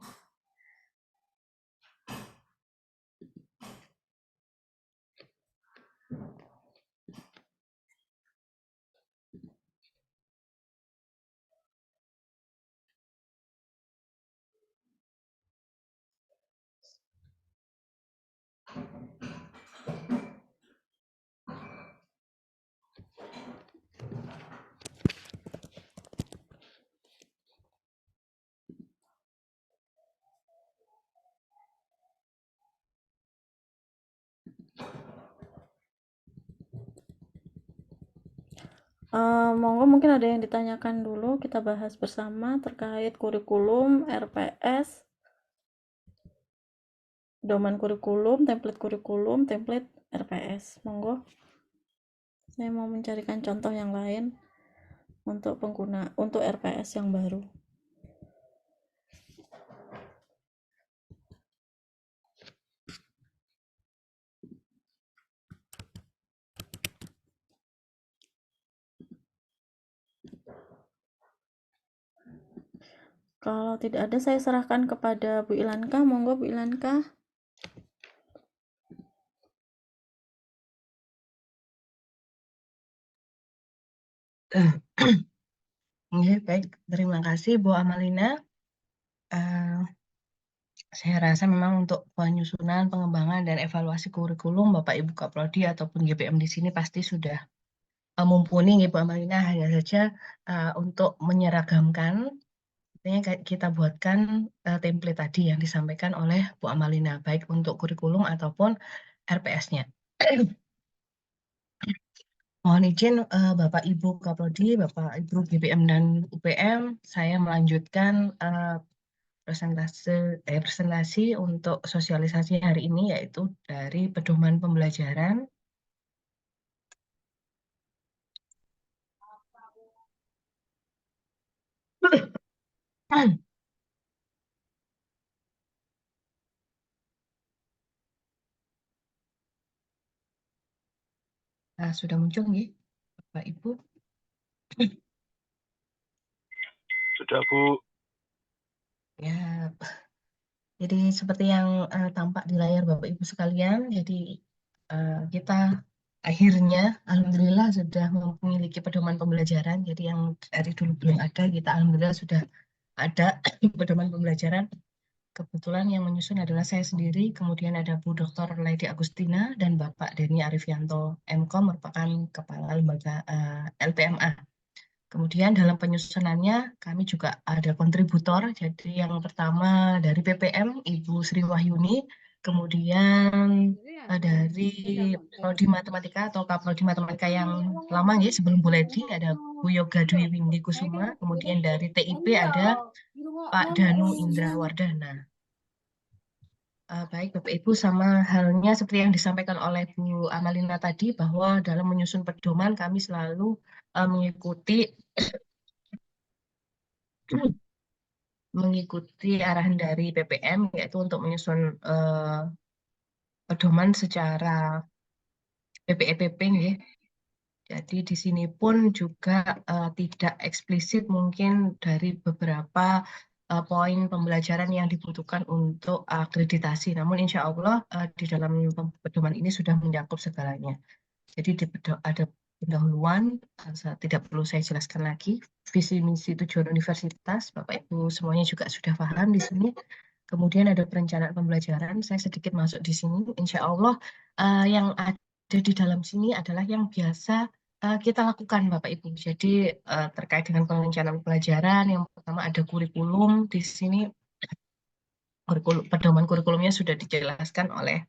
Monggo mungkin ada yang ditanyakan dulu, kita bahas bersama terkait kurikulum, RPS, domain kurikulum, template RPS. Monggo. Saya mau mencarikan contoh yang lain untuk RPS yang baru. Kalau tidak ada, saya serahkan kepada Bu Ilanka. Monggo Bu Ilanka. Oke, baik. Terima kasih Bu Amalina. Saya rasa memang untuk penyusunan, pengembangan, dan evaluasi kurikulum Bapak Ibu Kaprodi ataupun GPM di sini pasti sudah mumpuni, Bu Amalina. Hanya saja untuk menyeragamkan, kita buatkan template tadi yang disampaikan oleh Bu Amalina, baik untuk kurikulum ataupun RPS-nya. Mohon izin Bapak Ibu Kaprodi, Bapak Ibu GPM dan UPM, saya melanjutkan presentasi untuk sosialisasi hari ini, yaitu dari pedoman pembelajaran. Nah, sudah muncul nih, Bapak Ibu. Sudah, Bu. Ya, jadi seperti yang tampak di layar Bapak Ibu sekalian, jadi kita akhirnya alhamdulillah sudah memiliki pedoman pembelajaran. Jadi yang dari dulu belum ada, kita alhamdulillah sudah ada pedoman pembelajaran. Kebetulan yang menyusun adalah saya sendiri, kemudian ada Bu Dr. Lady Agustina dan Bapak Denny Arifianto MKOM merupakan Kepala Lembaga LPMA. Kemudian dalam penyusunannya kami juga ada kontributor. Jadi yang pertama dari PPM Ibu Sri Wahyuni, kemudian dari Prodi Matematika atau Kaprodi Matematika yang lama ya sebelum Bu Ledi ada Bu Yoga Dwi Windy Kusuma, kemudian dari TIP ada Pak Danu Indrawardana. Baik Bapak Ibu, sama halnya seperti yang disampaikan oleh Bu Amalina tadi bahwa dalam menyusun pedoman kami selalu mengikuti arahan dari PPM yaitu untuk menyusun pedoman secara PPEPP ya. Jadi di sini pun juga tidak eksplisit mungkin dari beberapa poin pembelajaran yang dibutuhkan untuk akreditasi. Namun insya Allah di dalam pedoman ini sudah mencakup segalanya. Jadi ada pendahuluan, tidak perlu saya jelaskan lagi. Visi misi tujuan universitas, Bapak Ibu semuanya juga sudah paham di sini. Kemudian ada perencanaan pembelajaran, saya sedikit masuk di sini. Insya Allah yang ada di dalam sini adalah yang biasa kita lakukan Bapak Ibu. Jadi terkait dengan perencanaan pembelajaran, yang pertama ada kurikulum di sini. Pedoman kurikulumnya sudah dijelaskan oleh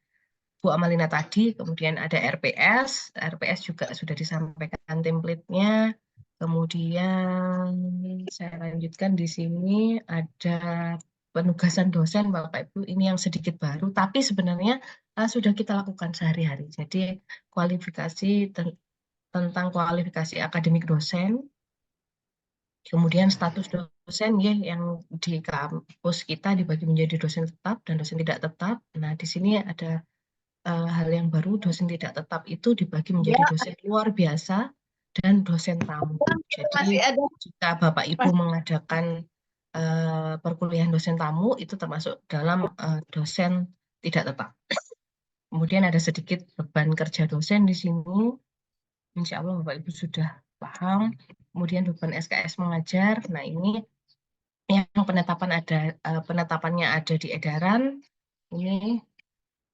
Bu Amalina tadi, kemudian ada RPS juga sudah disampaikan template-nya. Kemudian saya lanjutkan di sini ada penugasan dosen Bapak Ibu, ini yang sedikit baru, tapi sebenarnya sudah kita lakukan sehari-hari. Jadi kualifikasi tentang kualifikasi akademik dosen, kemudian status dosen ya yang di kampus kita dibagi menjadi dosen tetap dan dosen tidak tetap. Nah, di sini ada hal yang baru, dosen tidak tetap itu dibagi menjadi dosen luar biasa dan dosen tamu. Jadi jika Bapak Ibu mengadakan perkuliahan dosen tamu itu termasuk dalam dosen tidak tetap. Kemudian ada sedikit beban kerja dosen di sini. Insya Allah Bapak Ibu sudah paham. Kemudian beban SKS mengajar. Nah ini yang penetapannya ada di edaran. Ini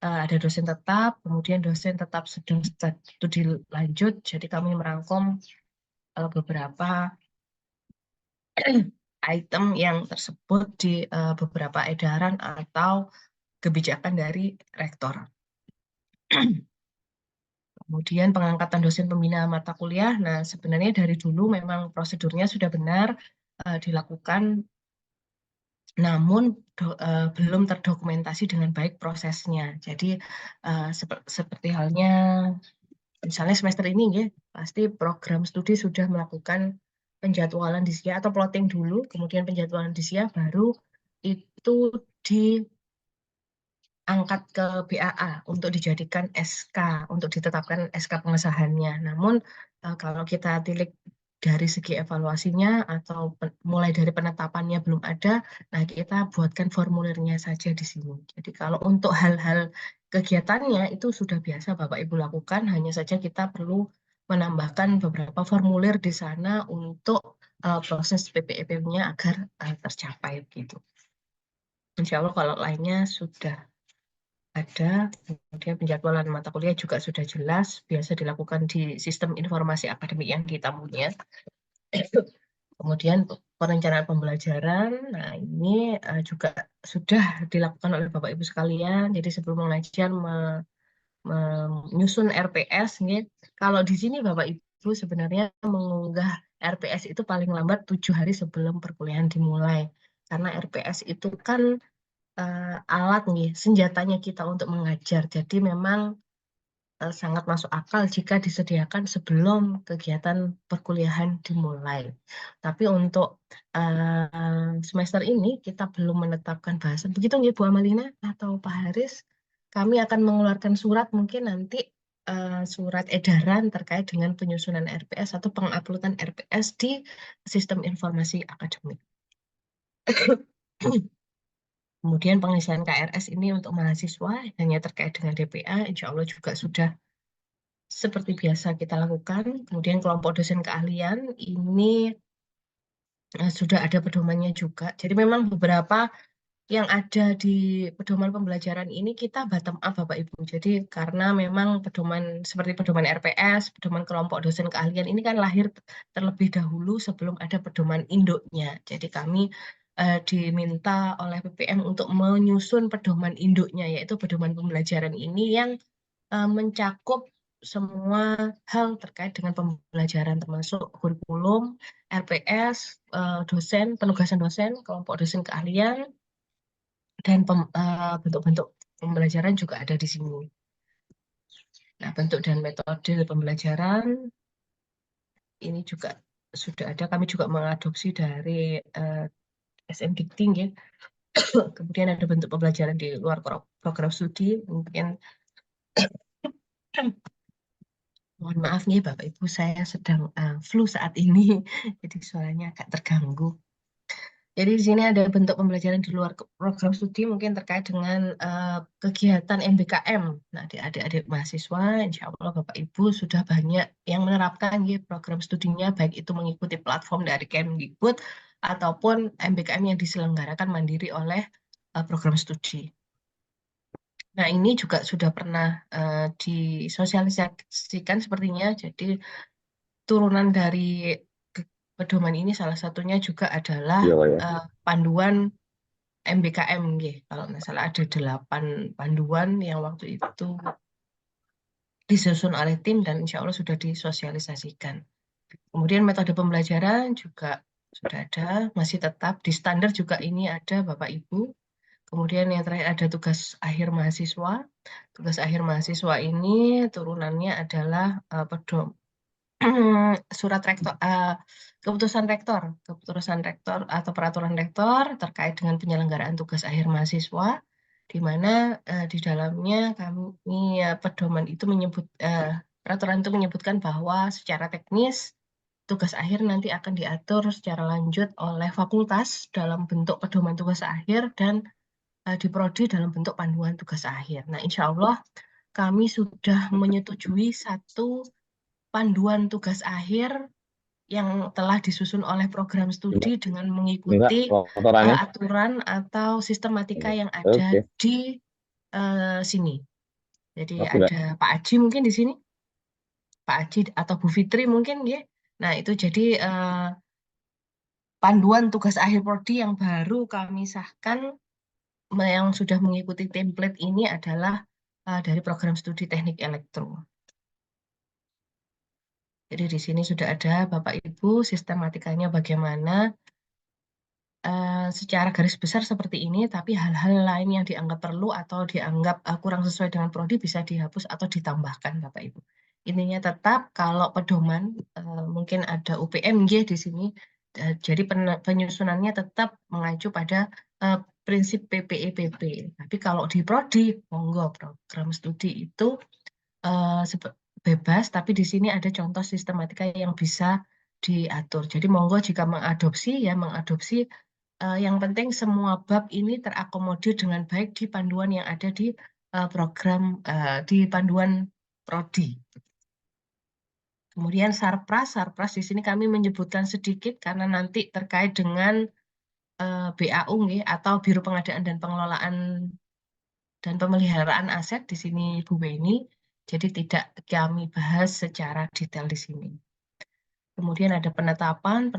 ada dosen tetap, kemudian dosen tetap sedang studi lanjut. Jadi kami merangkum beberapa item yang tersebut di beberapa edaran atau kebijakan dari rektor. Kemudian pengangkatan dosen pembina mata kuliah. Nah, sebenarnya dari dulu memang prosedurnya sudah benar dilakukan, namun belum terdokumentasi dengan baik prosesnya. Jadi seperti halnya misalnya semester ini ya, pasti program studi sudah melakukan penjadwalan disia atau plotting dulu, kemudian penjadwalan disia baru itu diangkat ke BAA untuk dijadikan SK, untuk ditetapkan SK pengesahannya. Namun kalau kita tilik dari segi evaluasinya atau mulai dari penetapannya belum ada, nah kita buatkan formulirnya saja di sini. Jadi kalau untuk hal-hal kegiatannya itu sudah biasa Bapak Ibu lakukan, hanya saja kita perlu menambahkan beberapa formulir di sana untuk proses PPEP-nya agar tercapai gitu. Insya Allah kalau lainnya sudah ada, kemudian penjadwalan mata kuliah juga sudah jelas, biasa dilakukan di sistem informasi akademik yang kita punya. Kemudian perencanaan pembelajaran, nah ini juga sudah dilakukan oleh Bapak Ibu sekalian. Jadi sebelum mengajar menyusun RPS, nih. Kalau di sini Bapak Ibu sebenarnya mengunggah RPS itu paling lambat 7 hari sebelum perkuliahan dimulai. Karena RPS itu kan alat nih, senjatanya kita untuk mengajar. Jadi memang sangat masuk akal jika disediakan sebelum kegiatan perkuliahan dimulai. Tapi untuk semester ini kita belum menetapkan bahasan. Begitu nggih Bu Amalina atau Pak Haris? Kami akan mengeluarkan surat mungkin nanti surat edaran terkait dengan penyusunan RPS atau penguploadan RPS di sistem informasi akademik. Kemudian pengisian KRS ini untuk mahasiswa hanya terkait dengan DPA, insya Allah juga sudah seperti biasa kita lakukan. Kemudian kelompok dosen keahlian ini sudah ada pedomannya juga. Jadi memang beberapa yang ada di pedoman pembelajaran ini kita bottom up Bapak Ibu. Jadi karena memang pedoman seperti pedoman RPS, pedoman kelompok dosen keahlian ini kan lahir terlebih dahulu sebelum ada pedoman induknya. Jadi kami diminta oleh PPM untuk menyusun pedoman induknya, yaitu pedoman pembelajaran ini yang mencakup semua hal terkait dengan pembelajaran termasuk kurikulum, RPS, dosen, penugasan dosen, kelompok dosen keahlian, dan bentuk-bentuk pembelajaran juga ada di sini. Nah, bentuk dan metode pembelajaran ini juga sudah ada. Kami juga mengadopsi dari SNDikting ya. Kemudian ada bentuk pembelajaran di luar program studi. Mungkin mohon maaf nih Bapak Ibu, saya sedang flu saat ini, jadi suaranya agak terganggu. Jadi di sini ada bentuk pembelajaran di luar program studi mungkin terkait dengan kegiatan MBKM. Nah, adik-adik mahasiswa, insya Allah Bapak Ibu sudah banyak yang menerapkan ya, program studinya, baik itu mengikuti platform dari Kemdikbud ataupun MBKM yang diselenggarakan mandiri oleh program studi. Nah, ini juga sudah pernah disosialisasikan sepertinya. Jadi turunan dari pedoman ini salah satunya juga adalah panduan MBKM, kalau nggak salah ada 8 panduan yang waktu itu disusun oleh tim dan insya Allah sudah disosialisasikan. Kemudian metode pembelajaran juga sudah ada, masih tetap di standar juga ini ada Bapak Ibu. Kemudian yang terakhir ada tugas akhir mahasiswa. Tugas akhir mahasiswa ini turunannya adalah surat rektor, keputusan rektor atau peraturan rektor terkait dengan penyelenggaraan tugas akhir mahasiswa, di mana di dalamnya kami pedoman itu menyebut peraturan itu menyebutkan bahwa secara teknis tugas akhir nanti akan diatur secara lanjut oleh fakultas dalam bentuk pedoman tugas akhir dan di prodi dalam bentuk panduan tugas akhir. Nah, insya Allah kami sudah menyetujui satu panduan tugas akhir yang telah disusun oleh program studi dengan mengikuti aturan atau sistematika yang ada di sini. Jadi ada Pak Aji mungkin di sini, Pak Aji atau Bu Fitri mungkin ya. Nah, itu jadi panduan tugas akhir prodi yang baru kami sahkan yang sudah mengikuti template ini adalah dari program studi teknik elektro. Jadi di sini sudah ada Bapak Ibu sistematikanya bagaimana secara garis besar seperti ini, tapi hal-hal lain yang dianggap perlu atau dianggap kurang sesuai dengan prodi bisa dihapus atau ditambahkan Bapak Ibu. Intinya tetap kalau pedoman mungkin ada UPMG di sini, jadi penyusunannya tetap mengacu pada prinsip PPEPP. Tapi kalau di prodi, monggo program studi itu bebas, tapi di sini ada contoh sistematika yang bisa diatur. Jadi monggo jika mengadopsi yang penting semua bab ini terakomodir dengan baik di panduan yang ada di program di panduan prodi. Kemudian sarpras di sini kami menyebutkan sedikit karena nanti terkait dengan BAU atau Biro Pengadaan dan Pengelolaan dan Pemeliharaan Aset di sini Bu Weni. Jadi tidak kami bahas secara detail di sini. Kemudian ada penetapan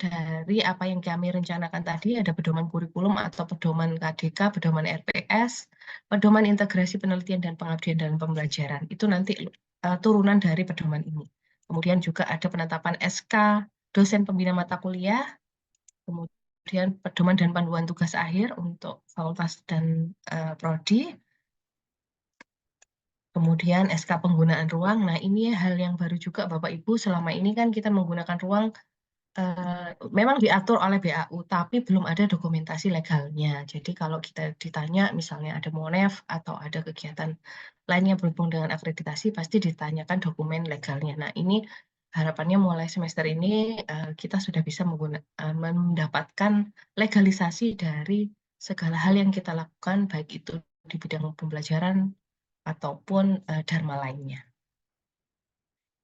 dari apa yang kami rencanakan tadi, ada pedoman kurikulum atau pedoman KDK, pedoman RPS, pedoman integrasi penelitian dan pengabdian dalam pembelajaran. Itu nanti turunan dari pedoman ini. Kemudian juga ada penetapan SK dosen pembina mata kuliah, kemudian pedoman dan panduan tugas akhir untuk fakultas dan prodi. Kemudian SK penggunaan ruang. Nah, ini hal yang baru juga Bapak Ibu. Selama ini kan kita menggunakan ruang memang diatur oleh BAU, tapi belum ada dokumentasi legalnya. Jadi kalau kita ditanya misalnya ada MONEF atau ada kegiatan lainnya berhubung dengan akreditasi, pasti ditanyakan dokumen legalnya. Nah, ini harapannya mulai semester ini kita sudah bisa mendapatkan legalisasi dari segala hal yang kita lakukan, baik itu di bidang pembelajaran ataupun dharma lainnya.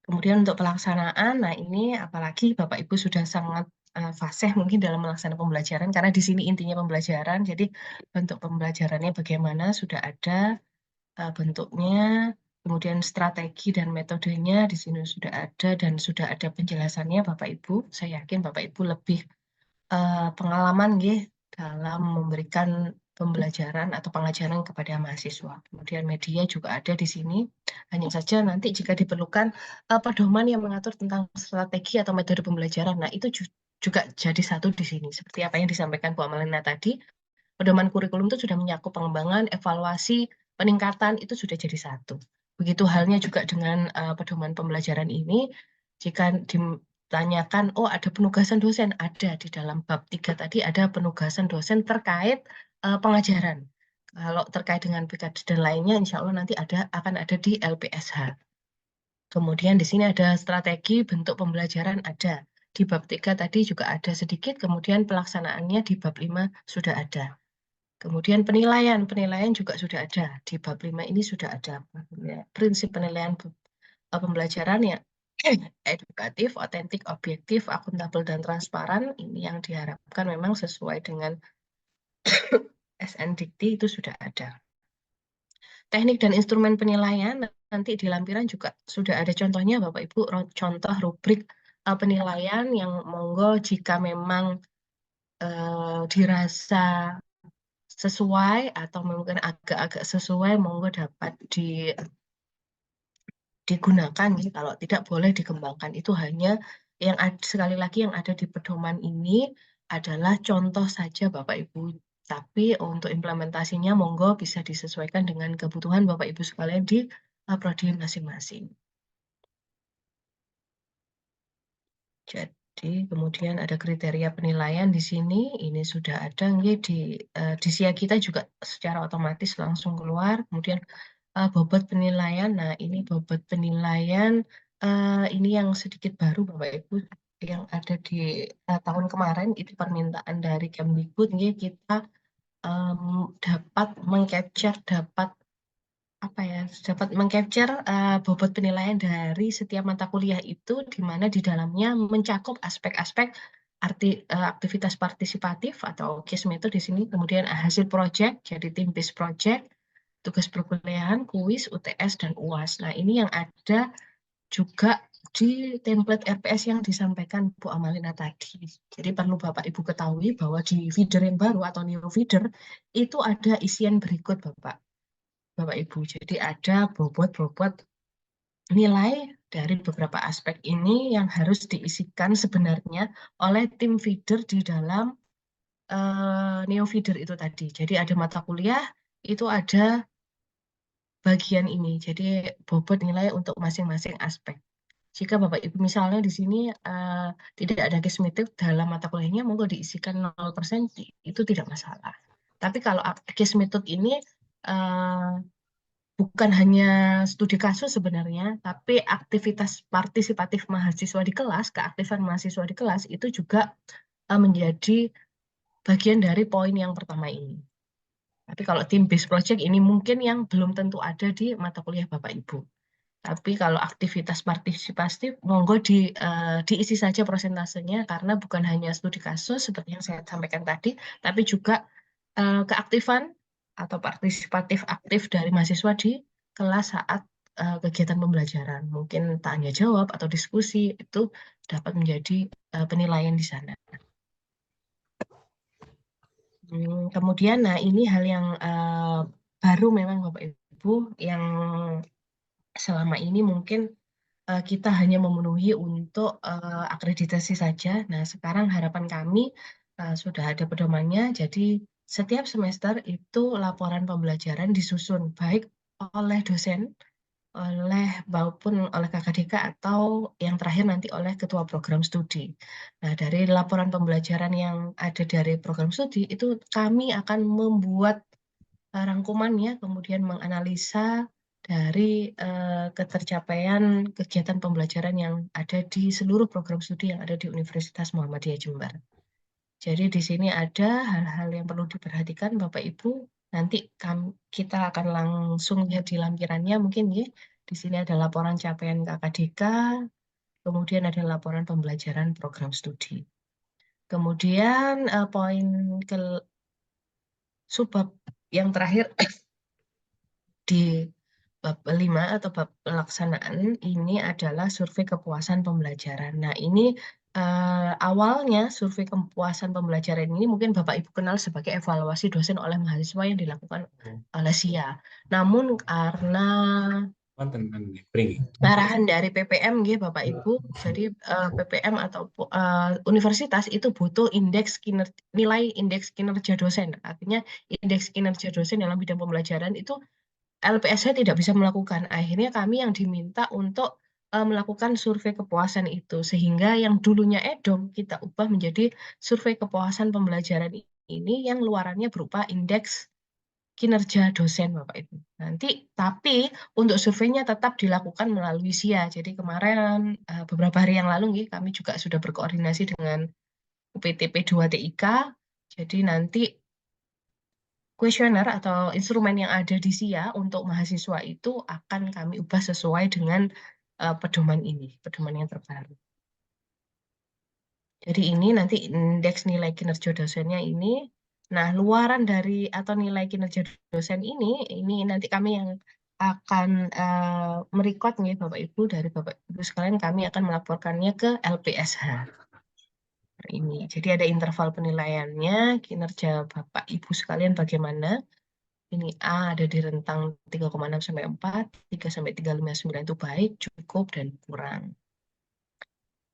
Kemudian untuk pelaksanaan, nah ini apalagi Bapak Ibu sudah sangat fasih mungkin dalam melaksanakan pembelajaran, karena di sini intinya pembelajaran, jadi bentuk pembelajarannya bagaimana sudah ada bentuknya, kemudian strategi dan metodenya di sini sudah ada dan sudah ada penjelasannya Bapak Ibu. Saya yakin Bapak Ibu lebih pengalaman nggih dalam memberikan pembelajaran atau pengajaran kepada mahasiswa. Kemudian media juga ada di sini. Hanya saja nanti jika diperlukan pedoman yang mengatur tentang strategi atau metode pembelajaran. Nah, itu juga jadi satu di sini. Seperti apa yang disampaikan Bu Amalina tadi, pedoman kurikulum itu sudah menyakup pengembangan, evaluasi, peningkatan, itu sudah jadi satu. Begitu halnya juga dengan pedoman pembelajaran ini, jika ditanyakan, oh ada penugasan dosen, ada di dalam bab 3 tadi ada penugasan dosen terkait pengajaran. Kalau terkait dengan PKD dan lainnya, insya Allah nanti akan ada di LPSH. Kemudian di sini ada strategi bentuk pembelajaran ada. Di bab 3 tadi juga ada sedikit, kemudian pelaksanaannya di bab 5 sudah ada. Kemudian penilaian juga sudah ada. Di bab 5 ini sudah ada prinsip penilaian pembelajaran yang edukatif, otentik, objektif, akuntabel, dan transparan. Ini yang diharapkan memang sesuai dengan SNDikti itu sudah ada. Teknik dan instrumen penilaian nanti di lampiran juga sudah ada contohnya Bapak Ibu, contoh rubrik penilaian yang monggo jika memang dirasa sesuai atau mungkin agak-agak sesuai monggo dapat digunakan ya. Kalau tidak boleh dikembangkan. Itu hanya yang sekali lagi yang ada di pedoman ini adalah contoh saja Bapak Ibu. Tapi untuk implementasinya monggo bisa disesuaikan dengan kebutuhan Bapak Ibu sekalian di prodi masing-masing. Jadi kemudian ada kriteria penilaian di sini, ini sudah ada di SIA kita juga secara otomatis langsung keluar. Kemudian bobot penilaian, nah ini bobot penilaian ini yang sedikit baru Bapak Ibu yang ada di tahun kemarin itu permintaan dari Kemdikbud, kita dapat mengcapture bobot penilaian dari setiap mata kuliah itu, di mana di dalamnya mencakup aspek-aspek aktivitas partisipatif atau case method di sini, kemudian hasil project, jadi team based project, tugas perkuliahan, kuis, UTS, dan UAS. Nah, ini yang ada juga di template RPS yang disampaikan Bu Amalina tadi. Jadi perlu Bapak Ibu ketahui bahwa di feeder yang baru atau new feeder itu ada isian berikut Bapak Ibu. Jadi ada bobot-bobot nilai dari beberapa aspek ini yang harus diisikan sebenarnya oleh tim feeder di dalam neo feeder itu tadi. Jadi ada mata kuliah, itu ada bagian ini. Jadi bobot nilai untuk masing-masing aspek. Jika Bapak Ibu misalnya di sini tidak ada case method dalam mata kuliahnya, monggo diisikan 0%, itu tidak masalah. Tapi kalau case method ini bukan hanya studi kasus sebenarnya, tapi aktivitas partisipatif mahasiswa di kelas, keaktifan mahasiswa di kelas itu juga menjadi bagian dari poin yang pertama ini. Tapi kalau team based project ini mungkin yang belum tentu ada di mata kuliah Bapak Ibu. Tapi kalau aktivitas partisipatif, monggo diisi saja prosentasenya, karena bukan hanya studi kasus seperti yang saya sampaikan tadi, tapi juga keaktifan atau partisipatif aktif dari mahasiswa di kelas saat kegiatan pembelajaran. Mungkin tanya jawab atau diskusi itu dapat menjadi penilaian di sana. Kemudian, nah ini hal yang baru memang Bapak Ibu, yang selama ini mungkin kita hanya memenuhi untuk akreditasi saja. Nah, sekarang harapan kami sudah ada pedomannya, jadi setiap semester itu laporan pembelajaran disusun baik oleh dosen, maupun oleh KKDK, atau yang terakhir nanti oleh ketua program studi. Nah, dari laporan pembelajaran yang ada dari program studi itu kami akan membuat rangkumannya, kemudian menganalisa dari ketercapaian kegiatan pembelajaran yang ada di seluruh program studi yang ada di Universitas Muhammadiyah Jember. Jadi di sini ada hal-hal yang perlu diperhatikan Bapak Ibu. Nanti kita akan langsung lihat di lampirannya mungkin ya. Di sini ada laporan capaian KKDK, kemudian ada laporan pembelajaran program studi. Kemudian poin ke subbab yang terakhir di bab 5 atau bab pelaksanaan ini adalah survei kepuasan pembelajaran. Nah, ini awalnya survei kepuasan pembelajaran ini mungkin Bapak Ibu kenal sebagai evaluasi dosen oleh mahasiswa yang dilakukan oleh SIA. Namun karena arahan dari PPM gitu Bapak Ibu, jadi PPM atau universitas itu butuh nilai indeks kinerja dosen. Artinya indeks kinerja dosen dalam bidang pembelajaran itu LPSH tidak bisa melakukan. Akhirnya kami yang diminta untuk melakukan survei kepuasan itu. Sehingga yang dulunya EDOM kita ubah menjadi survei kepuasan pembelajaran ini yang luarannya berupa indeks kinerja dosen Bapak Ibu. Tapi untuk surveinya tetap dilakukan melalui SIA. Jadi kemarin beberapa hari yang lalu kami juga sudah berkoordinasi dengan UPTP 2 TIK. Jadi nanti kuesioner atau instrumen yang ada di SIA untuk mahasiswa itu akan kami ubah sesuai dengan pedoman ini, pedoman yang terbaru. Jadi ini nanti indeks nilai kinerja dosennya ini. Nah, luaran dari atau nilai kinerja dosen ini nanti kami yang akan merecord nih Bapak Ibu, dari Bapak Ibu sekalian kami akan melaporkannya ke LPSH. Ini. Jadi ada interval penilaiannya, kinerja Bapak Ibu sekalian bagaimana. Ini A ada di rentang 3,6 sampai 4, 3 sampai 3,59 itu baik, cukup, dan kurang.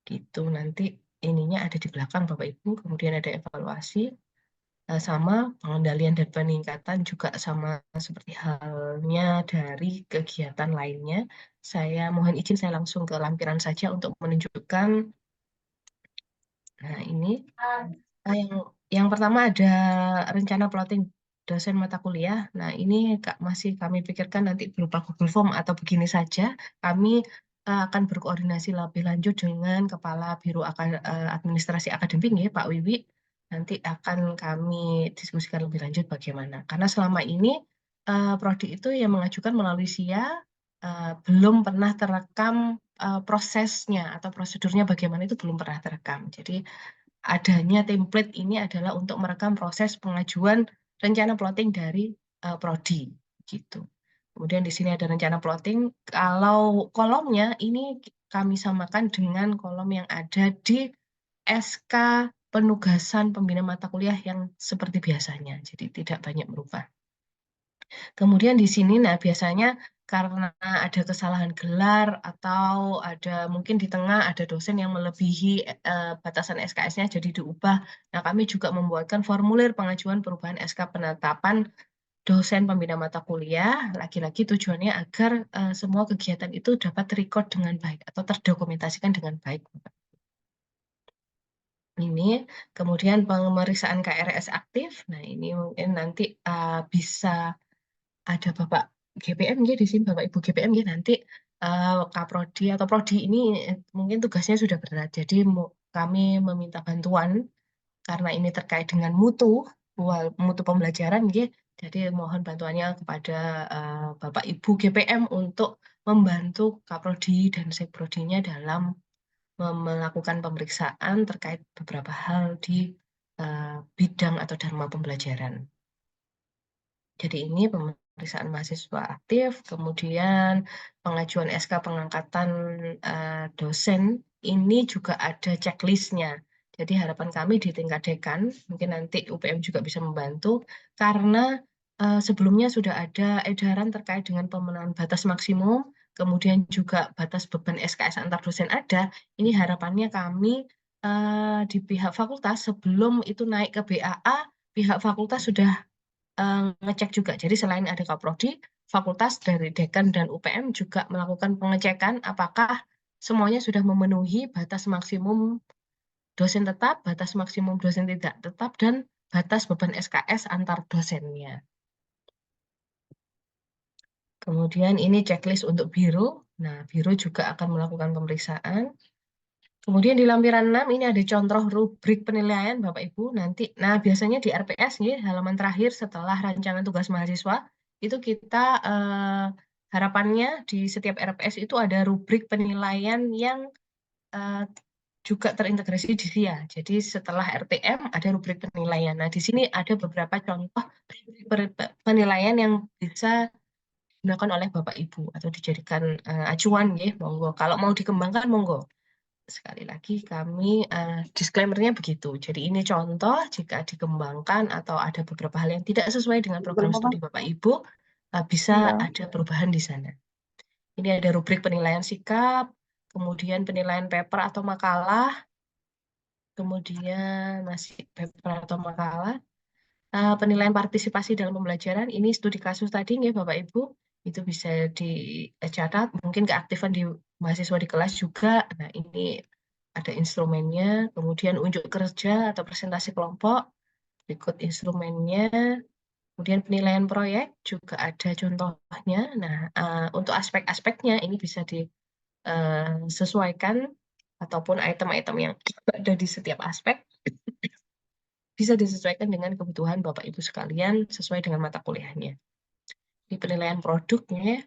Gitu, nanti ininya ada di belakang Bapak Ibu, kemudian ada evaluasi, sama pengendalian dan peningkatan juga sama seperti halnya dari kegiatan lainnya. Saya mohon izin saya langsung ke lampiran saja untuk menunjukkan. Nah, ini yang pertama ada rencana plotting dosen mata kuliah. Nah, ini masih kami pikirkan nanti berupa Google Form atau begini saja. Kami akan berkoordinasi lebih lanjut dengan Kepala Biro Administrasi Akademik ya, Pak Wiwi. Nanti akan kami diskusikan lebih lanjut bagaimana. Karena selama ini prodi itu yang mengajukan melalui SIA belum pernah terekam prosesnya atau prosedurnya bagaimana itu belum pernah terekam. Jadi adanya template ini adalah untuk merekam proses pengajuan rencana plotting dari prodi gitu. Kemudian di sini ada rencana plotting. Kalau kolomnya ini kami samakan dengan kolom yang ada di SK penugasan pembina mata kuliah yang seperti biasanya. Jadi tidak banyak berubah. Kemudian di sini, nah biasanya karena ada kesalahan gelar atau ada mungkin di tengah ada dosen yang melebihi batasan SKS-nya jadi diubah. Nah kami juga membuatkan formulir pengajuan perubahan SK penetapan dosen pembina mata kuliah. Lagi-lagi tujuannya agar semua kegiatan itu dapat record dengan baik atau terdokumentasikan dengan baik. Ini kemudian pemeriksaan KRS aktif. Nah ini mungkin nanti bisa ada Bapak GPM ya di sini, Bapak Ibu GPM ya nanti Kaprodi atau Prodi ini mungkin tugasnya sudah berat. Jadi kami meminta bantuan karena ini terkait dengan mutu pembelajaran ya. Jadi mohon bantuannya kepada Bapak Ibu GPM untuk membantu Kaprodi dan Sekprodinya dalam melakukan pemeriksaan terkait beberapa hal di bidang atau dharma pembelajaran. Jadi ini pemeriksaan mahasiswa aktif, kemudian pengajuan SK pengangkatan dosen, ini juga ada checklistnya. Jadi harapan kami di tingkat dekan, mungkin nanti UPM juga bisa membantu, karena sebelumnya sudah ada edaran terkait dengan pemenuhan batas maksimum, kemudian juga batas beban SKS antar dosen ada, ini harapannya kami di pihak fakultas sebelum itu naik ke BAA, pihak fakultas sudah ngecek juga. Jadi selain ada Kaprodi, fakultas dari Dekan dan UPM juga melakukan pengecekan apakah semuanya sudah memenuhi batas maksimum dosen tetap, batas maksimum dosen tidak tetap, dan batas beban SKS antar dosennya. Kemudian ini checklist untuk biro. Nah, biro juga akan melakukan pemeriksaan. Kemudian di lampiran 6 ini ada contoh rubrik penilaian Bapak Ibu nanti. Nah, biasanya di RPS nih halaman terakhir setelah rancangan tugas mahasiswa itu kita harapannya di setiap RPS itu ada rubrik penilaian yang juga terintegrasi di SIA. Jadi setelah RTM ada rubrik penilaian. Nah, di sini ada beberapa contoh penilaian yang bisa digunakan oleh Bapak Ibu atau dijadikan acuan ya, monggo. Kalau mau dikembangkan monggo. Sekali lagi kami disclaimer-nya begitu. Jadi ini contoh jika dikembangkan atau ada beberapa hal yang tidak sesuai dengan program studi Bapak Ibu bisa ada perubahan di sana. Ini ada rubrik penilaian sikap, kemudian penilaian paper atau makalah, kemudian masih paper atau makalah, penilaian partisipasi dalam pembelajaran. Ini studi kasus tadi ya Bapak Ibu, itu bisa dicatat. Mungkin keaktifan di mahasiswa di kelas juga. Nah ini ada instrumennya, kemudian unjuk kerja atau presentasi kelompok, berikut instrumennya, kemudian penilaian proyek juga ada contohnya. Nah, untuk aspek-aspeknya ini bisa disesuaikan ataupun item-item yang ada di setiap aspek bisa disesuaikan dengan kebutuhan Bapak Ibu sekalian sesuai dengan mata kuliahnya. Di penilaian produknya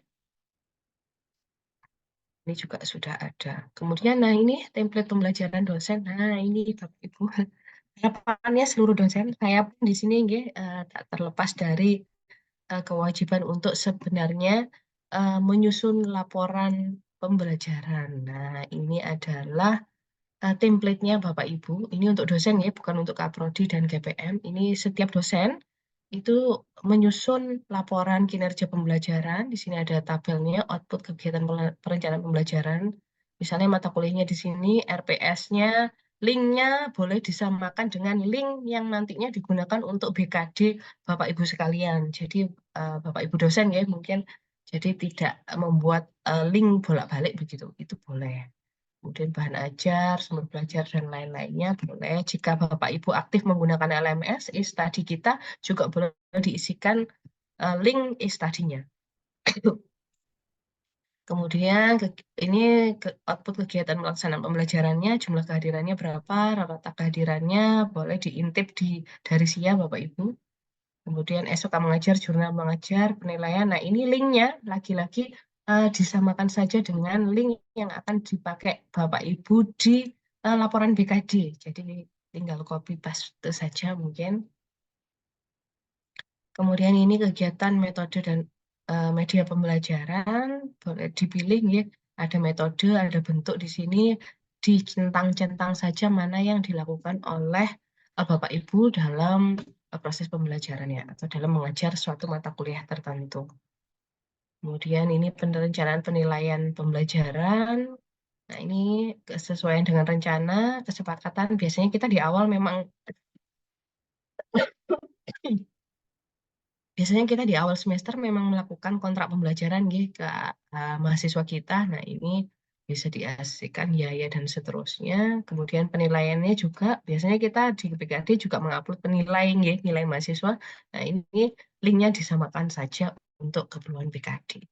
ini juga sudah ada. Kemudian, nah ini template pembelajaran dosen. Nah ini Bapak Ibu, harapannya seluruh dosen, saya pun di sini tak terlepas dari kewajiban untuk sebenarnya menyusun laporan pembelajaran. Nah ini adalah template-nya Bapak Ibu. Ini untuk dosen ya, bukan untuk Kaprodi dan GPM. Ini setiap dosen itu menyusun laporan kinerja pembelajaran. Di sini ada tabelnya, output kegiatan perencanaan pembelajaran. Misalnya mata kuliahnya di sini, RPS-nya, linknya boleh disamakan dengan link yang nantinya digunakan untuk BKD Bapak Ibu sekalian. Jadi Bapak Ibu dosen ya mungkin jadi tidak membuat link bolak-balik begitu. Itu boleh. Kemudian bahan ajar, sumber belajar, dan lain-lainnya boleh. Jika Bapak Ibu aktif menggunakan LMS, e-study kita juga boleh diisikan link e-study-nya. Kemudian ini output kegiatan pelaksanaan pembelajarannya, jumlah kehadirannya berapa, rata kehadirannya boleh diintip dari SIA Bapak Ibu. Kemudian SOK mengajar, jurnal mengajar, penilaian. Nah ini linknya lagi-lagi disamakan saja dengan link yang akan dipakai Bapak Ibu di laporan BKD. Jadi tinggal copy paste saja mungkin. Kemudian ini kegiatan metode dan media pembelajaran boleh dipilih ya. Ada metode, ada bentuk di sini dicentang-centang saja mana yang dilakukan oleh Bapak Ibu dalam proses pembelajarannya atau dalam mengajar suatu mata kuliah tertentu. Kemudian ini perencanaan penilaian pembelajaran. Nah, ini kesesuaian dengan rencana, kesepakatan. Biasanya kita di awal memang biasanya kita di awal semester memang melakukan kontrak pembelajaran ke mahasiswa kita. Nah, ini bisa diasihkan ya dan seterusnya. Kemudian penilaiannya juga biasanya kita di PKD juga mengupload penilaian nilai mahasiswa. Nah, ini linknya disamakan saja untuk keperluan PKD.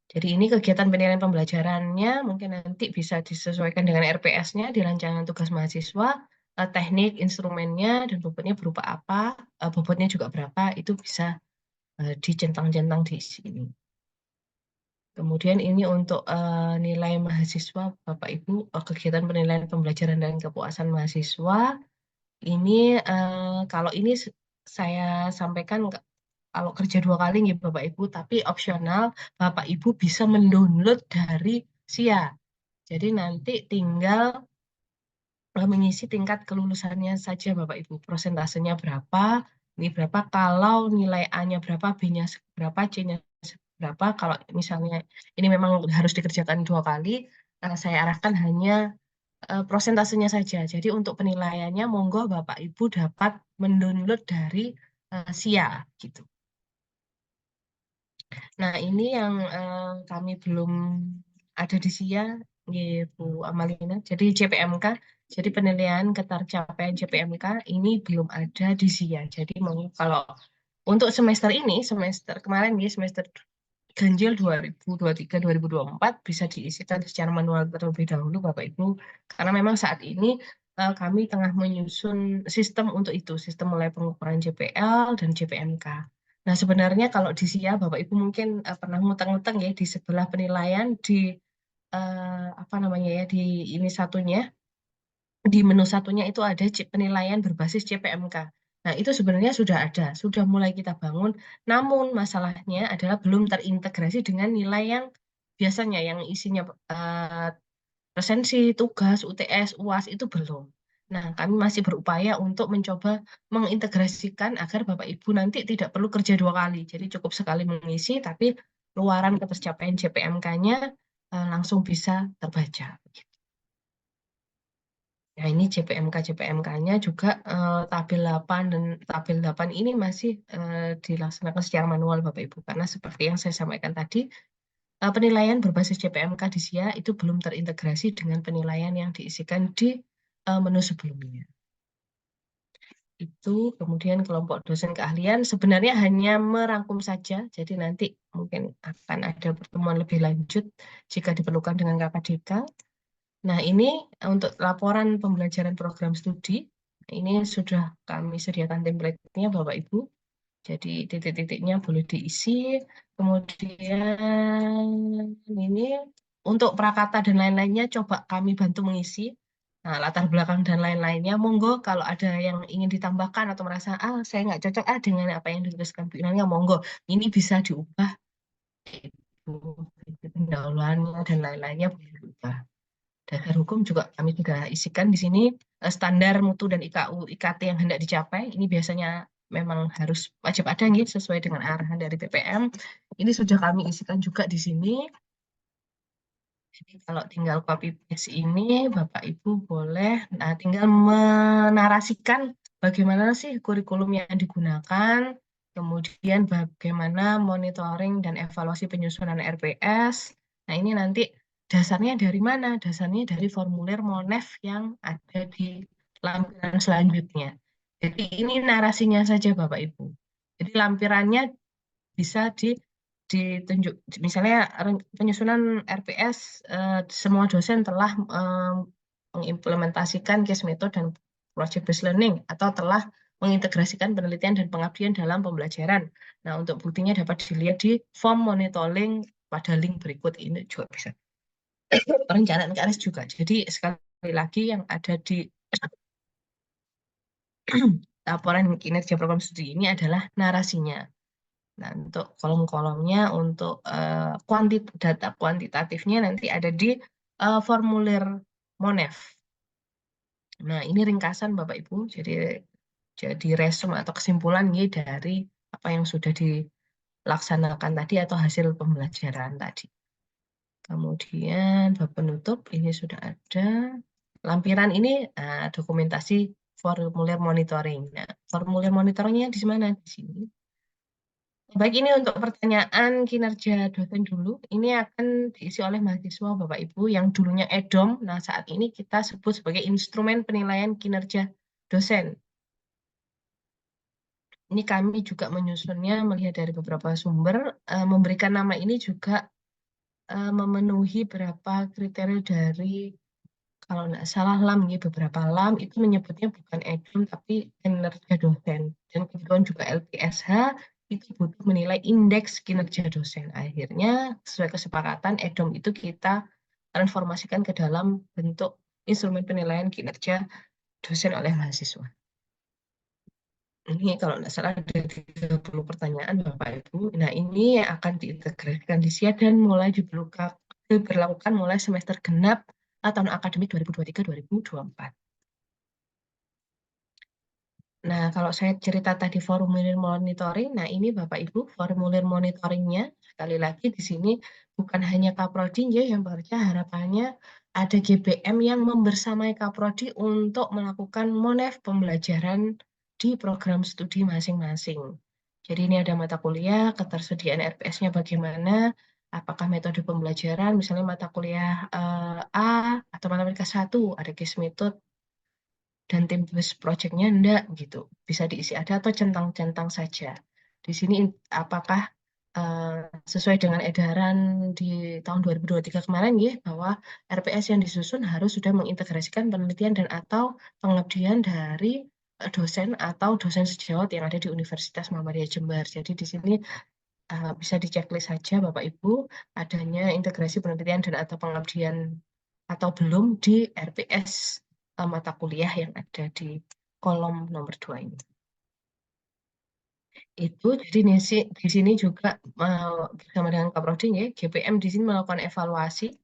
Jadi ini kegiatan penilaian pembelajarannya mungkin nanti bisa disesuaikan dengan RPS-nya di rancangan tugas mahasiswa, teknik, instrumennya, dan bobotnya berupa apa, bobotnya juga berapa, itu bisa dicentang-centang di sini. Kemudian ini untuk nilai mahasiswa, Bapak Ibu, kegiatan penilaian pembelajaran dan kepuasan mahasiswa. Ini kalau ini saya sampaikan kalau kerja 2 kali nih Bapak Ibu, tapi opsional Bapak Ibu bisa mendownload dari SIA. Jadi nanti tinggal mengisi tingkat kelulusannya saja Bapak Ibu. Prosentasenya berapa, ini berapa, kalau nilai A-nya berapa, B-nya berapa, C-nya berapa. Kalau misalnya ini memang harus dikerjakan 2 kali, saya arahkan hanya prosentasenya saja. Jadi untuk penilaiannya monggo Bapak Ibu dapat mendownload dari SIA gitu. Nah, ini yang kami belum ada di SIA, Bu Amalina. Jadi CPMK, jadi penilaian ketercapaian CPMK ini belum ada di SIA. Jadi kalau untuk semester ini, semester kemarin semester ganjil 2023-2024 bisa diisikan secara manual terlebih dahulu Bapak Ibu, karena memang saat ini kami tengah menyusun sistem untuk itu, sistem mulai pengukuran JPL dan JPMK. Nah, sebenarnya kalau di SIA Bapak Ibu mungkin pernah ngutang-ngutang ya di sebelah penilaian di apa namanya ya, di ini satunya, di menu satunya itu ada penilaian berbasis CPMK. Nah, itu sebenarnya sudah ada, sudah mulai kita bangun. Namun masalahnya adalah belum terintegrasi dengan nilai yang biasanya yang isinya resensi, tugas, UTS, UAS itu belum. Nah, kami masih berupaya untuk mencoba mengintegrasikan agar Bapak Ibu nanti tidak perlu kerja 2 kali. Jadi cukup sekali mengisi, tapi luaran ketercapaian JPMK-nya langsung bisa terbaca. Ya, ini JPMK-nya juga tabel 8 dan tabel 8 ini masih dilaksanakan secara manual Bapak Ibu, karena seperti yang saya sampaikan tadi, penilaian berbasis JPMK di SIA itu belum terintegrasi dengan penilaian yang diisikan di menu sebelumnya. Itu kemudian kelompok dosen keahlian sebenarnya hanya merangkum saja, jadi nanti mungkin akan ada pertemuan lebih lanjut jika diperlukan dengan KKDK. Nah, ini untuk laporan pembelajaran program studi. Ini sudah kami sediakan template-nya, Bapak Ibu. Jadi titik-titiknya boleh diisi. Kemudian ini untuk prakata dan lain-lainnya coba kami bantu mengisi. Nah, latar belakang dan lain-lainnya, monggo kalau ada yang ingin ditambahkan atau merasa, saya nggak cocok dengan apa yang dituliskan Bu Inanya, monggo. Ini bisa diubah. Pendahuluannya dan lain-lainnya boleh diubah. Dasar hukum juga kami juga isikan di sini standar mutu dan IKT yang hendak dicapai. Ini biasanya memang harus wajib ada nih sesuai dengan arahan dari BPM. Ini sudah kami isikan juga di sini. Jadi kalau tinggal copy paste ini Bapak Ibu boleh tinggal menarasikan bagaimana sih kurikulum yang digunakan, kemudian bagaimana monitoring dan evaluasi penyusunan RPS. Nah, ini nanti dasarnya dari mana? Dasarnya dari formulir MONEF yang ada di lampiran selanjutnya. Jadi ini narasinya saja Bapak Ibu. Jadi lampirannya bisa ditunjuk, misalnya penyusunan RPS, semua dosen telah mengimplementasikan case method dan project based learning atau telah mengintegrasikan penelitian dan pengabdian dalam pembelajaran. Nah, untuk buktinya dapat dilihat di form monitoring pada link berikut ini juga bisa. Perencanaan KRS juga. Jadi sekali lagi yang ada di laporan kinerja program studi ini adalah narasinya. Nah, untuk kolom-kolomnya, untuk data kuantitatifnya nanti ada di formulir MONEF. Nah, ini ringkasan Bapak Ibu, jadi resume atau kesimpulan dari apa yang sudah dilaksanakan tadi atau hasil pembelajaran tadi. Kemudian bab penutup ini sudah ada. Lampiran ini dokumentasi formulir monitoring. Nah, formulir monitoringnya di mana? Di sini. Baik, ini untuk pertanyaan kinerja dosen dulu. Ini akan diisi oleh mahasiswa Bapak Ibu yang dulunya EDOM. Nah, saat ini kita sebut sebagai instrumen penilaian kinerja dosen. Ini kami juga menyusunnya melihat dari beberapa sumber. Memberikan nama ini juga memenuhi beberapa kriteria dari, kalau nggak salah LAM, beberapa LAM itu menyebutnya bukan EDOM tapi kinerja dosen. Dan kebetulan juga LPSH itu butuh menilai indeks kinerja dosen. Akhirnya sesuai kesepakatan EDOM itu kita transformasikan ke dalam bentuk instrumen penilaian kinerja dosen oleh mahasiswa. Ini kalau nggak salah ada 30 pertanyaan Bapak Ibu. Nah, ini yang akan diintegrasikan di SIA dan mulai diberlakukan mulai semester genap tahun akademik 2023-2024. Nah, kalau saya cerita tadi formulir monitoring, nah ini Bapak Ibu formulir monitoringnya, sekali lagi di sini bukan hanya Kaprodi yang bekerja, harapannya ada GBM yang membersamai Kaprodi untuk melakukan MONEF pembelajaran di program studi masing-masing. Jadi ini ada mata kuliah, ketersediaan RPS-nya bagaimana, apakah metode pembelajaran, misalnya mata kuliah A atau matematika 1, ada case method, dan tim project-nya enggak gitu. Bisa diisi ada atau centang-centang saja. Di sini apakah sesuai dengan edaran di tahun 2023 kemarin ya, bahwa RPS yang disusun harus sudah mengintegrasikan penelitian dan atau pengabdian dari dosen atau dosen sejawat yang ada di Universitas Muhammadiyah Jember. Jadi di sini bisa diceklis saja Bapak Ibu adanya integrasi penelitian dan atau pengabdian atau belum di RPS mata kuliah yang ada di kolom nomor 2 ini. Itu jadi di sini juga bersama dengan Kaprodi ya, GPM di sini melakukan evaluasi,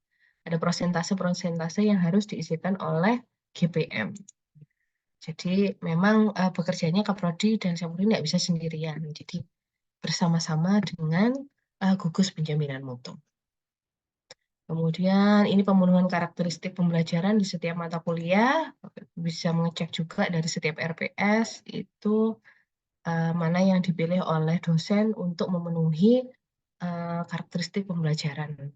ada prosentase-prosentase yang harus diisikan oleh GPM. Jadi memang bekerjanya Kaprodi dan Sapuri nggak bisa sendirian, jadi bersama-sama dengan gugus penjaminan mutu. Kemudian ini pemenuhan karakteristik pembelajaran di setiap mata kuliah, bisa mengecek juga dari setiap RPS itu mana yang dipilih oleh dosen untuk memenuhi karakteristik pembelajaran.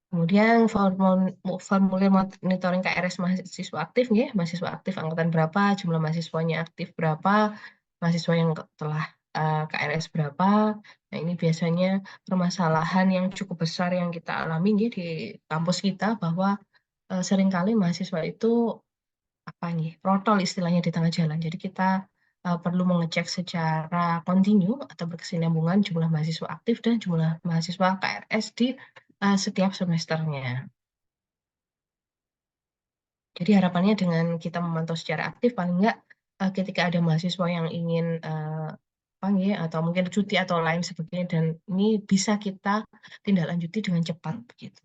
Kemudian formulir monitoring KRS mahasiswa aktif, ya, mahasiswa aktif angkatan berapa, jumlah mahasiswanya aktif berapa, mahasiswa yang telah KRS berapa. Nah, ini biasanya permasalahan yang cukup besar yang kita alami ya, di kampus kita, bahwa seringkali mahasiswa itu protol istilahnya di tengah jalan. Jadi kita perlu mengecek secara kontinu atau berkesinambungan jumlah mahasiswa aktif dan jumlah mahasiswa KRS di setiap semesternya. Jadi harapannya dengan kita memantau secara aktif, paling enggak ketika ada mahasiswa yang ingin atau mungkin cuti atau lain sebagainya, dan ini bisa kita tindak lanjuti dengan cepat begitu.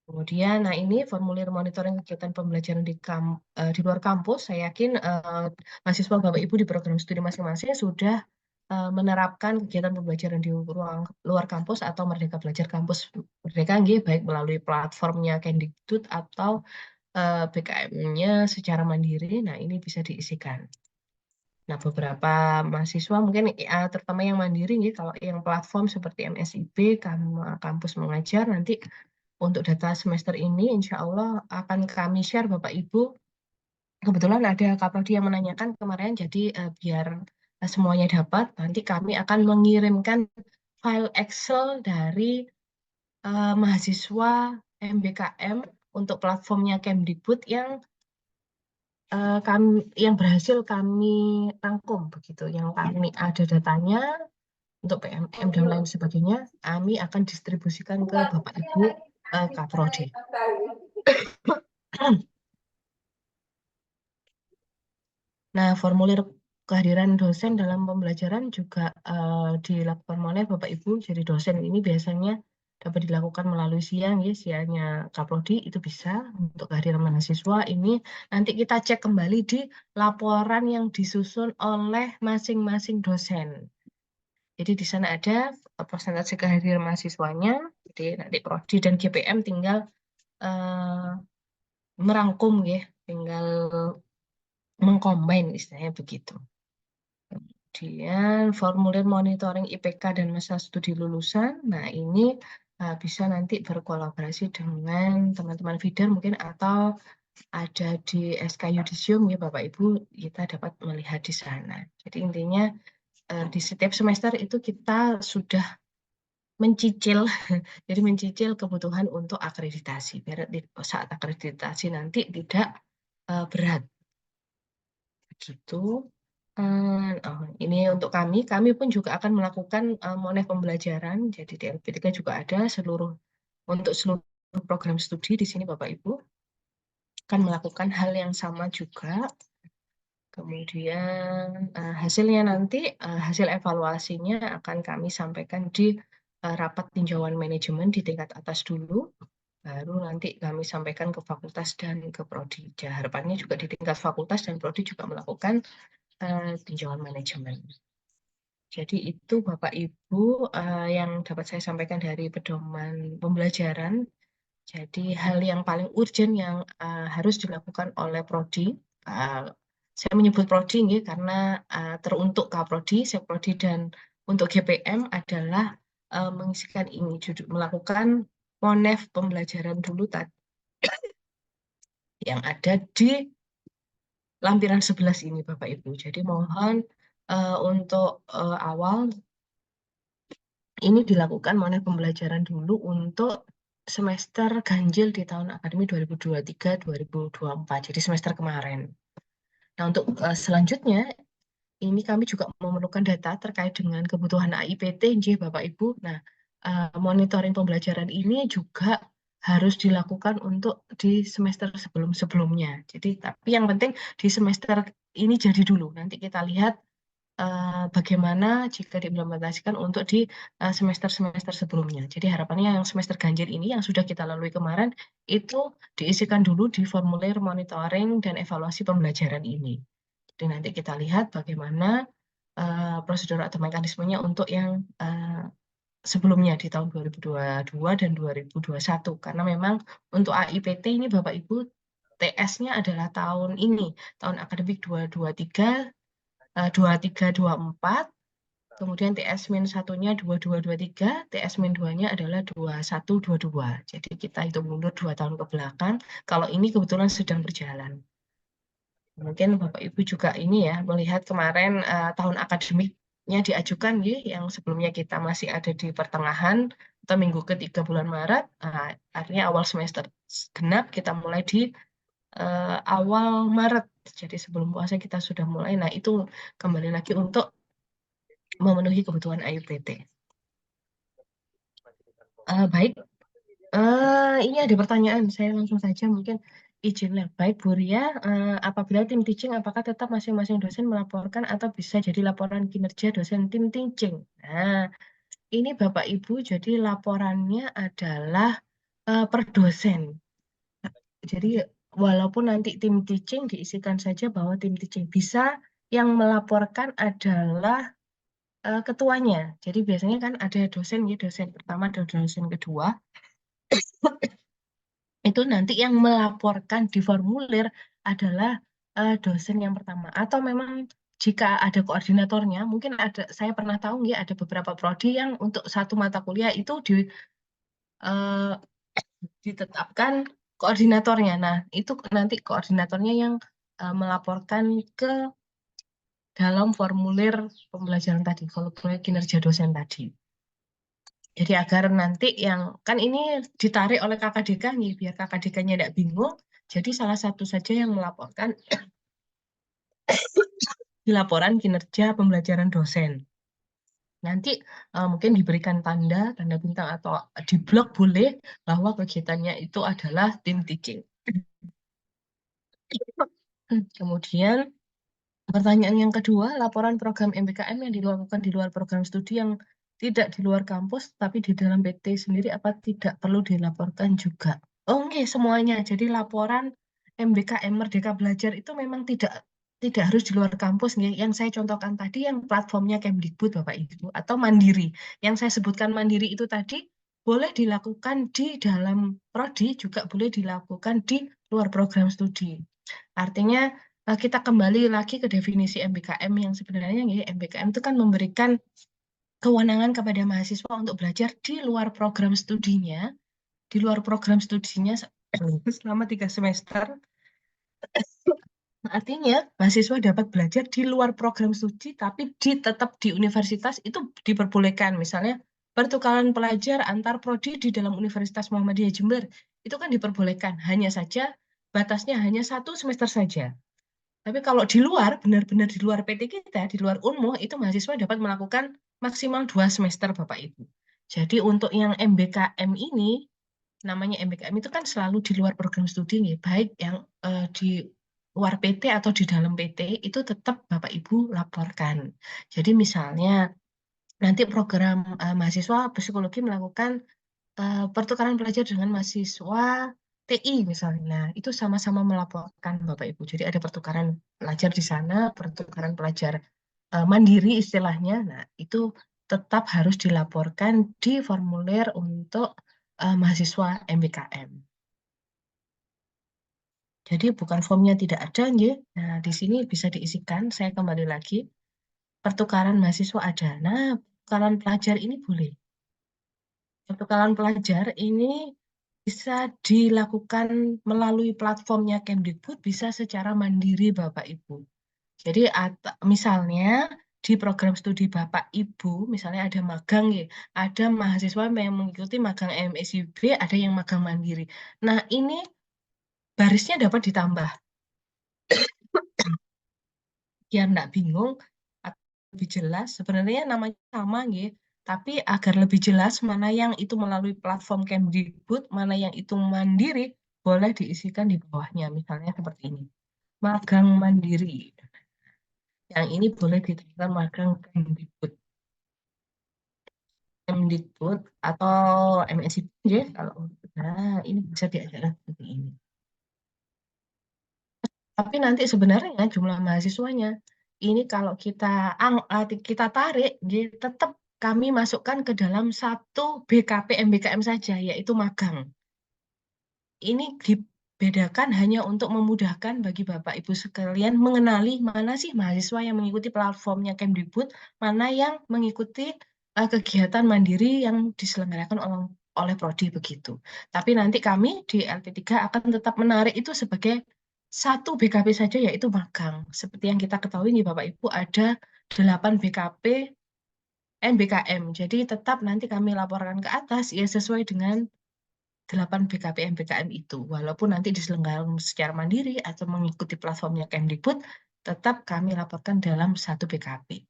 Kemudian, nah ini formulir monitoring kegiatan pembelajaran di luar kampus. Saya yakin mahasiswa Bapak Ibu di program studi masing-masing sudah menerapkan kegiatan pembelajaran di ruang luar kampus atau Merdeka Belajar Kampus Merdeka, baik melalui platformnya Kemdikbud atau BKM-nya secara mandiri. Nah, ini bisa diisikan. Nah, beberapa mahasiswa mungkin terutama yang mandiri, kalau yang platform seperti MSIB, Kampus Mengajar, nanti untuk data semester ini, insya Allah akan kami share Bapak Ibu. Kebetulan ada Kaprodi yang menanyakan kemarin, jadi biar semuanya dapat, nanti kami akan mengirimkan file Excel dari mahasiswa MBKM untuk platformnya Kemdikbud yang berhasil kami rangkum begitu, yang kami ada datanya untuk PMM dan lain sebagainya, kami akan distribusikan ke Bapak Ibu Kaprodi. Nah, formulir kehadiran dosen dalam pembelajaran juga dilakukan oleh Bapak Ibu. Jadi dosen ini biasanya dapat dilakukan melalui siangnya Kaprodi, itu bisa untuk kehadiran mahasiswa. Ini nanti kita cek kembali di laporan yang disusun oleh masing-masing dosen. Jadi di sana ada persentase kehadiran mahasiswanya. Jadi nanti Prodi dan GPM tinggal merangkum, tinggal mengcombine istilahnya begitu. Kemudian formulir monitoring IPK dan masa studi lulusan. Nah, ini bisa nanti berkolaborasi dengan teman-teman feeder mungkin, atau ada di SK Yudisium ya Bapak Ibu, kita dapat melihat di sana. Jadi intinya di setiap semester itu kita sudah mencicil, jadi mencicil kebutuhan untuk akreditasi, biar saat akreditasi nanti tidak berat. Begitu. Ini untuk kami pun juga akan melakukan monef pembelajaran. Jadi di LP3 juga ada untuk seluruh program studi di sini Bapak Ibu akan melakukan hal yang sama juga. Kemudian hasilnya nanti, hasil evaluasinya akan kami sampaikan di rapat tinjauan manajemen di tingkat atas dulu, baru nanti kami sampaikan ke fakultas dan ke prodi. Harapannya juga di tingkat fakultas dan prodi juga melakukan tinjauan manajemen. Jadi itu Bapak Ibu yang dapat saya sampaikan dari pedoman pembelajaran. Jadi hal yang paling urgent yang harus dilakukan oleh prodi, saya menyebut prodi karena teruntuk Kaprodi, Sekprodi, dan untuk GPM adalah mengisikan ini, melakukan monef pembelajaran dulu tadi yang ada di lampiran 11 ini Bapak Ibu. Jadi mohon Untuk awal ini dilakukan mengenai pembelajaran dulu untuk semester ganjil di tahun akademik 2023-2024, jadi semester kemarin. Nah, untuk selanjutnya, ini kami juga memerlukan data terkait dengan kebutuhan AIPT, nggih, Bapak Ibu. Nah, monitoring pembelajaran ini juga harus dilakukan untuk di semester sebelum-sebelumnya. Jadi, tapi yang penting di semester ini jadi dulu. Nanti kita lihat bagaimana jika diimplementasikan untuk di semester-semester sebelumnya. Jadi harapannya yang semester ganjil ini yang sudah kita lalui kemarin itu diisikan dulu di formulir monitoring dan evaluasi pembelajaran ini. Jadi nanti kita lihat bagaimana prosedur atau mekanismenya untuk yang sebelumnya di tahun 2022 dan 2021. Karena memang untuk AIPT ini Bapak Ibu TS-nya adalah tahun ini, tahun akademik 2023, 23-24, kemudian TS-1-nya 22-23, TS-2-nya adalah 21-22. Jadi kita hitung mundur 2 tahun ke belakang, kalau ini kebetulan sedang berjalan. Mungkin Bapak Ibu juga ini ya, melihat kemarin tahun akademiknya diajukan ya, yang sebelumnya kita masih ada di pertengahan atau minggu ketiga bulan Maret, artinya awal semester genap kita mulai di awal Maret. Jadi sebelum puasa kita sudah mulai. Nah, itu kembali lagi untuk memenuhi kebutuhan AIPT. Baik, ini ada pertanyaan, saya langsung saja mungkin izinnya. Baik, Bu Ria, apabila tim teaching, apakah tetap masing-masing dosen melaporkan atau bisa jadi laporan kinerja dosen tim teaching? Nah, ini Bapak Ibu, jadi laporannya adalah per dosen. Jadi walaupun nanti tim teaching diisikan saja bahwa tim teaching bisa, yang melaporkan adalah ketuanya. Jadi biasanya kan ada dosen, ya dosen pertama dan dosen kedua. Itu nanti yang melaporkan di formulir adalah dosen yang pertama. Atau memang jika ada koordinatornya, mungkin ada, saya pernah tahu ya ada beberapa prodi yang untuk satu mata kuliah itu eh, ditetapkan koordinatornya. Nah, itu nanti koordinatornya yang melaporkan ke dalam formulir pembelajaran tadi, formulir kinerja dosen tadi. Jadi agar nanti yang, kan ini ditarik oleh KKDK nih, biar KKDK-nya tidak bingung, jadi salah satu saja yang melaporkan di laporan kinerja pembelajaran dosen. Nanti mungkin diberikan tanda bintang atau di blog boleh bahwa kegiatannya itu adalah tim teaching. Kemudian pertanyaan yang kedua, laporan program MBKM yang dilakukan di luar program studi yang tidak di luar kampus, tapi di dalam PT sendiri apa tidak perlu dilaporkan juga? Oh, enggak, semuanya. Jadi laporan MBKM Merdeka Belajar itu memang tidak harus di luar kampus, nggih. Yang saya contohkan tadi yang platformnya Kemdikbud, Bapak Ibu, atau Mandiri. Yang saya sebutkan Mandiri itu tadi boleh dilakukan di dalam prodi, juga boleh dilakukan di luar program studi. Artinya kita kembali lagi ke definisi MBKM yang sebenarnya ya, MBKM itu kan memberikan kewenangan kepada mahasiswa untuk belajar di luar program studinya, selama 3 semester. Artinya mahasiswa dapat belajar di luar program studi, tapi tetap di universitas itu diperbolehkan. Misalnya pertukaran pelajar antar prodi di dalam Universitas Muhammadiyah Jember itu kan diperbolehkan. Hanya saja batasnya hanya 1 semester saja. Tapi kalau di luar, benar-benar di luar PT kita, di luar UNMUH, itu mahasiswa dapat melakukan maksimal 2 semester, Bapak Ibu. Jadi untuk yang MBKM ini, namanya MBKM itu kan selalu di luar program studi, nih. Baik yang di luar PT atau di dalam PT, itu tetap Bapak Ibu laporkan. Jadi misalnya, nanti program mahasiswa psikologi melakukan pertukaran pelajar dengan mahasiswa TI misalnya. Nah, itu sama-sama melaporkan Bapak Ibu. Jadi ada pertukaran pelajar di sana, pertukaran pelajar mandiri istilahnya. Nah, itu tetap harus dilaporkan di formulir untuk mahasiswa MBKM. Jadi bukan formnya tidak ada, ya. Nah, di sini bisa diisikan. Saya kembali lagi. Pertukaran mahasiswa ada. Nah, pertukaran pelajar ini boleh. Pertukaran pelajar ini bisa dilakukan melalui platformnya Kemdikbud, bisa secara mandiri Bapak Ibu. Jadi misalnya di program studi Bapak Ibu, misalnya ada magang ya, ada mahasiswa yang mengikuti magang MSIB, ada yang magang mandiri. Nah, ini barisnya dapat ditambah. Biar nggak bingung, atau lebih jelas, sebenarnya namanya sama ya, tapi agar lebih jelas mana yang itu melalui platform Kemdikbud, mana yang itu mandiri, boleh diisikan di bawahnya, misalnya seperti ini. Magang mandiri. Yang ini boleh ditemukan magang Kemdikbud. Kemdikbud atau MSI ya, kalau nah, ini bisa diajarkan seperti ini. Tapi nanti sebenarnya jumlah mahasiswanya ini kalau kita tarik, tetap kami masukkan ke dalam satu BKP MBKM saja, yaitu magang. Ini dibedakan hanya untuk memudahkan bagi Bapak Ibu sekalian mengenali mana sih mahasiswa yang mengikuti platformnya Kemdikbud, mana yang mengikuti kegiatan mandiri yang diselenggarakan oleh Prodi begitu. Tapi nanti kami di LP3 akan tetap menarik itu sebagai satu BKP saja, yaitu magang. Seperti yang kita ketahui nih Bapak Ibu, ada 8 BKP MBKM. Jadi tetap nanti kami laporkan ke atas ya sesuai dengan 8 BKP MBKM itu. Walaupun nanti diselenggarakan secara mandiri atau mengikuti platformnya Kemdikbud, tetap kami laporkan dalam satu BKP.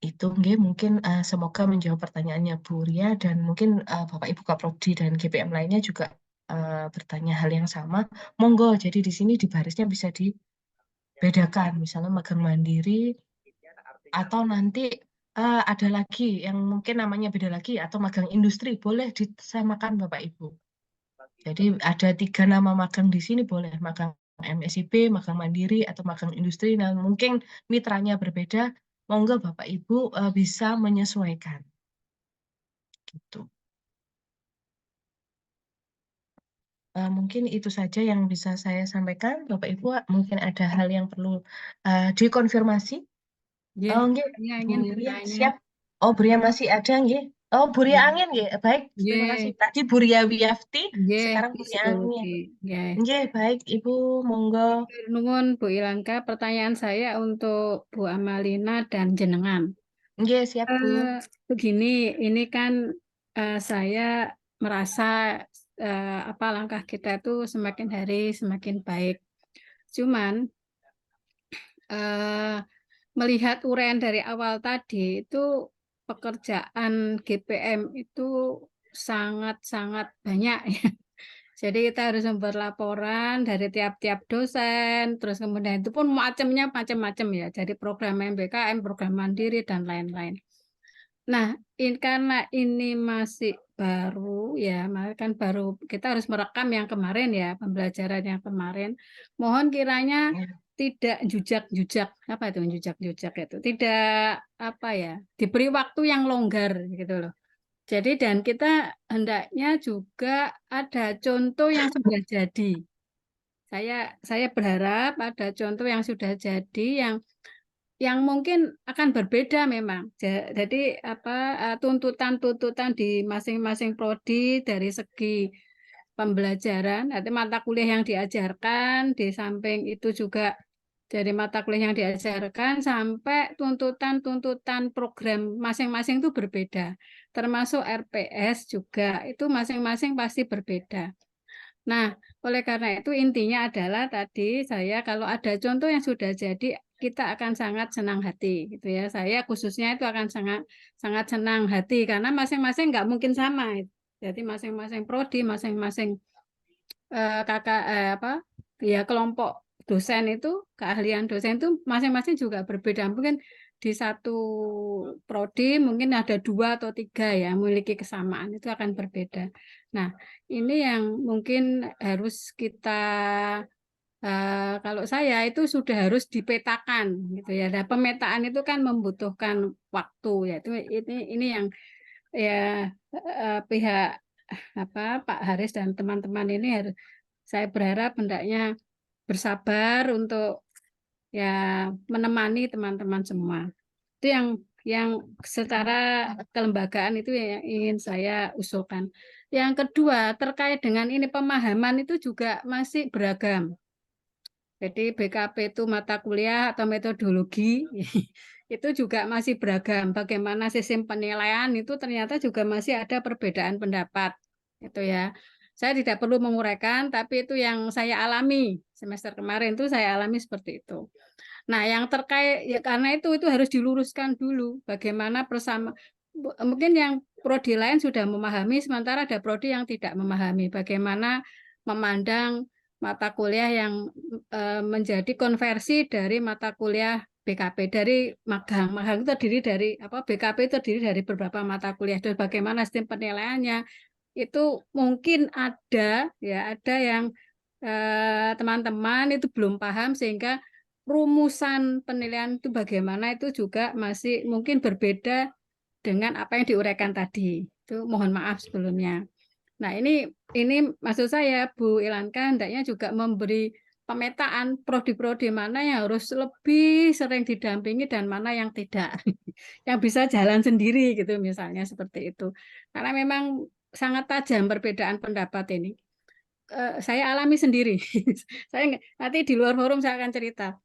Itu mungkin semoga menjawab pertanyaannya Bu Ria, dan mungkin Bapak Ibu Kaprodi dan GPM lainnya juga bertanya hal yang sama. Monggo, jadi di sini di barisnya bisa dibedakan, misalnya magang mandiri, atau nanti ada lagi yang mungkin namanya beda lagi, atau magang industri, boleh disamakan Bapak Ibu. Jadi ada 3 nama magang di sini, boleh magang MSIB, magang mandiri, atau magang industri. Nah, mungkin mitranya berbeda, monggo Bapak Ibu bisa menyesuaikan. Gitu. Mungkin itu saja yang bisa saya sampaikan. Bapak Ibu, mungkin ada hal yang perlu dikonfirmasi. Nggih, Oh, nggih, saya Bu ingin Ria, bertanya. siap. Oh, Bu Ria masih ada, nggih. Oh, Bu Ria Angin, nggih. Baik, terima kasih. Nggih, Tadi Bu Ria Wiyafti, nggih, sekarang Bu Ria Angin. psikologi. Nggih. Nggih, baik, Ibu, monggo. Nuwun Bu Ilanka, pertanyaan saya untuk Bu Amalina dan jenengan. Nggih, siap, Bu. Begini, ini kan saya merasa apa langkah kita itu semakin hari semakin baik. Cuman melihat uraian dari awal tadi itu pekerjaan GPM itu sangat-sangat banyak ya. Jadi kita harus membuat laporan dari tiap-tiap dosen, terus kemudian itu pun macam-macam ya. Jadi program MBKM, program mandiri dan lain-lain. Nah, karena ini masih baru ya, kan baru kita harus merekam yang kemarin ya, pembelajaran yang kemarin. Mohon kiranya tidak jujak-jujak, apa itu jujak-jujak itu? Tidak apa ya, diberi waktu yang longgar gitu loh. Jadi dan kita hendaknya juga ada contoh yang sudah jadi. Saya berharap ada contoh yang sudah jadi yang mungkin akan berbeda memang. Jadi apa tuntutan-tuntutan di masing-masing prodi dari segi pembelajaran, nanti mata kuliah yang diajarkan, di samping itu juga dari mata kuliah yang diajarkan sampai tuntutan-tuntutan program masing-masing itu berbeda. Termasuk RPS juga, itu masing-masing pasti berbeda. Nah, oleh karena itu intinya adalah tadi saya kalau ada contoh yang sudah jadi kita akan sangat senang hati gitu ya. Saya khususnya itu akan sangat senang hati karena masing-masing nggak mungkin sama. Jadi masing-masing prodi, masing-masing kakak apa ya kelompok dosen itu keahlian dosen itu masing-masing juga berbeda. Mungkin di satu prodi mungkin ada 2 atau 3 ya memiliki kesamaan, itu akan berbeda. Nah, ini yang mungkin harus kita kalau saya itu sudah harus dipetakan gitu ya. Nah, pemetaan itu kan membutuhkan waktu ya. Itu ini yang ya pihak apa Pak Haris dan teman-teman ini harus saya berharap hendaknya bersabar untuk ya menemani teman-teman semua. Itu yang secara kelembagaan itu yang ingin saya usulkan. Yang kedua, terkait dengan ini pemahaman itu juga masih beragam. Jadi BKP itu mata kuliah atau metodologi itu juga masih beragam. Bagaimana sistem penilaian itu ternyata juga masih ada perbedaan pendapat. Itu ya. Saya tidak perlu menguraikan, tapi itu yang saya alami semester kemarin itu saya alami seperti itu. Nah, yang terkait ya karena itu harus diluruskan dulu bagaimana mungkin yang prodi lain sudah memahami sementara ada prodi yang tidak memahami bagaimana memandang mata kuliah yang menjadi konversi dari mata kuliah BKP dari magang. Magang itu terdiri dari apa? BKP itu terdiri dari beberapa mata kuliah dan bagaimana sistem penilaiannya itu mungkin ada yang teman-teman itu belum paham sehingga rumusan penilaian itu bagaimana itu juga masih mungkin berbeda dengan apa yang diuraikan tadi. Itu mohon maaf sebelumnya. Nah, ini maksud saya Bu Ilanka hendaknya juga memberi pemetaan prodi-prodi mana yang harus lebih sering didampingi dan mana yang tidak. Yang bisa jalan sendiri gitu misalnya seperti itu. Karena memang sangat tajam perbedaan pendapat ini. Saya alami sendiri. Saya nanti di luar forum saya akan cerita.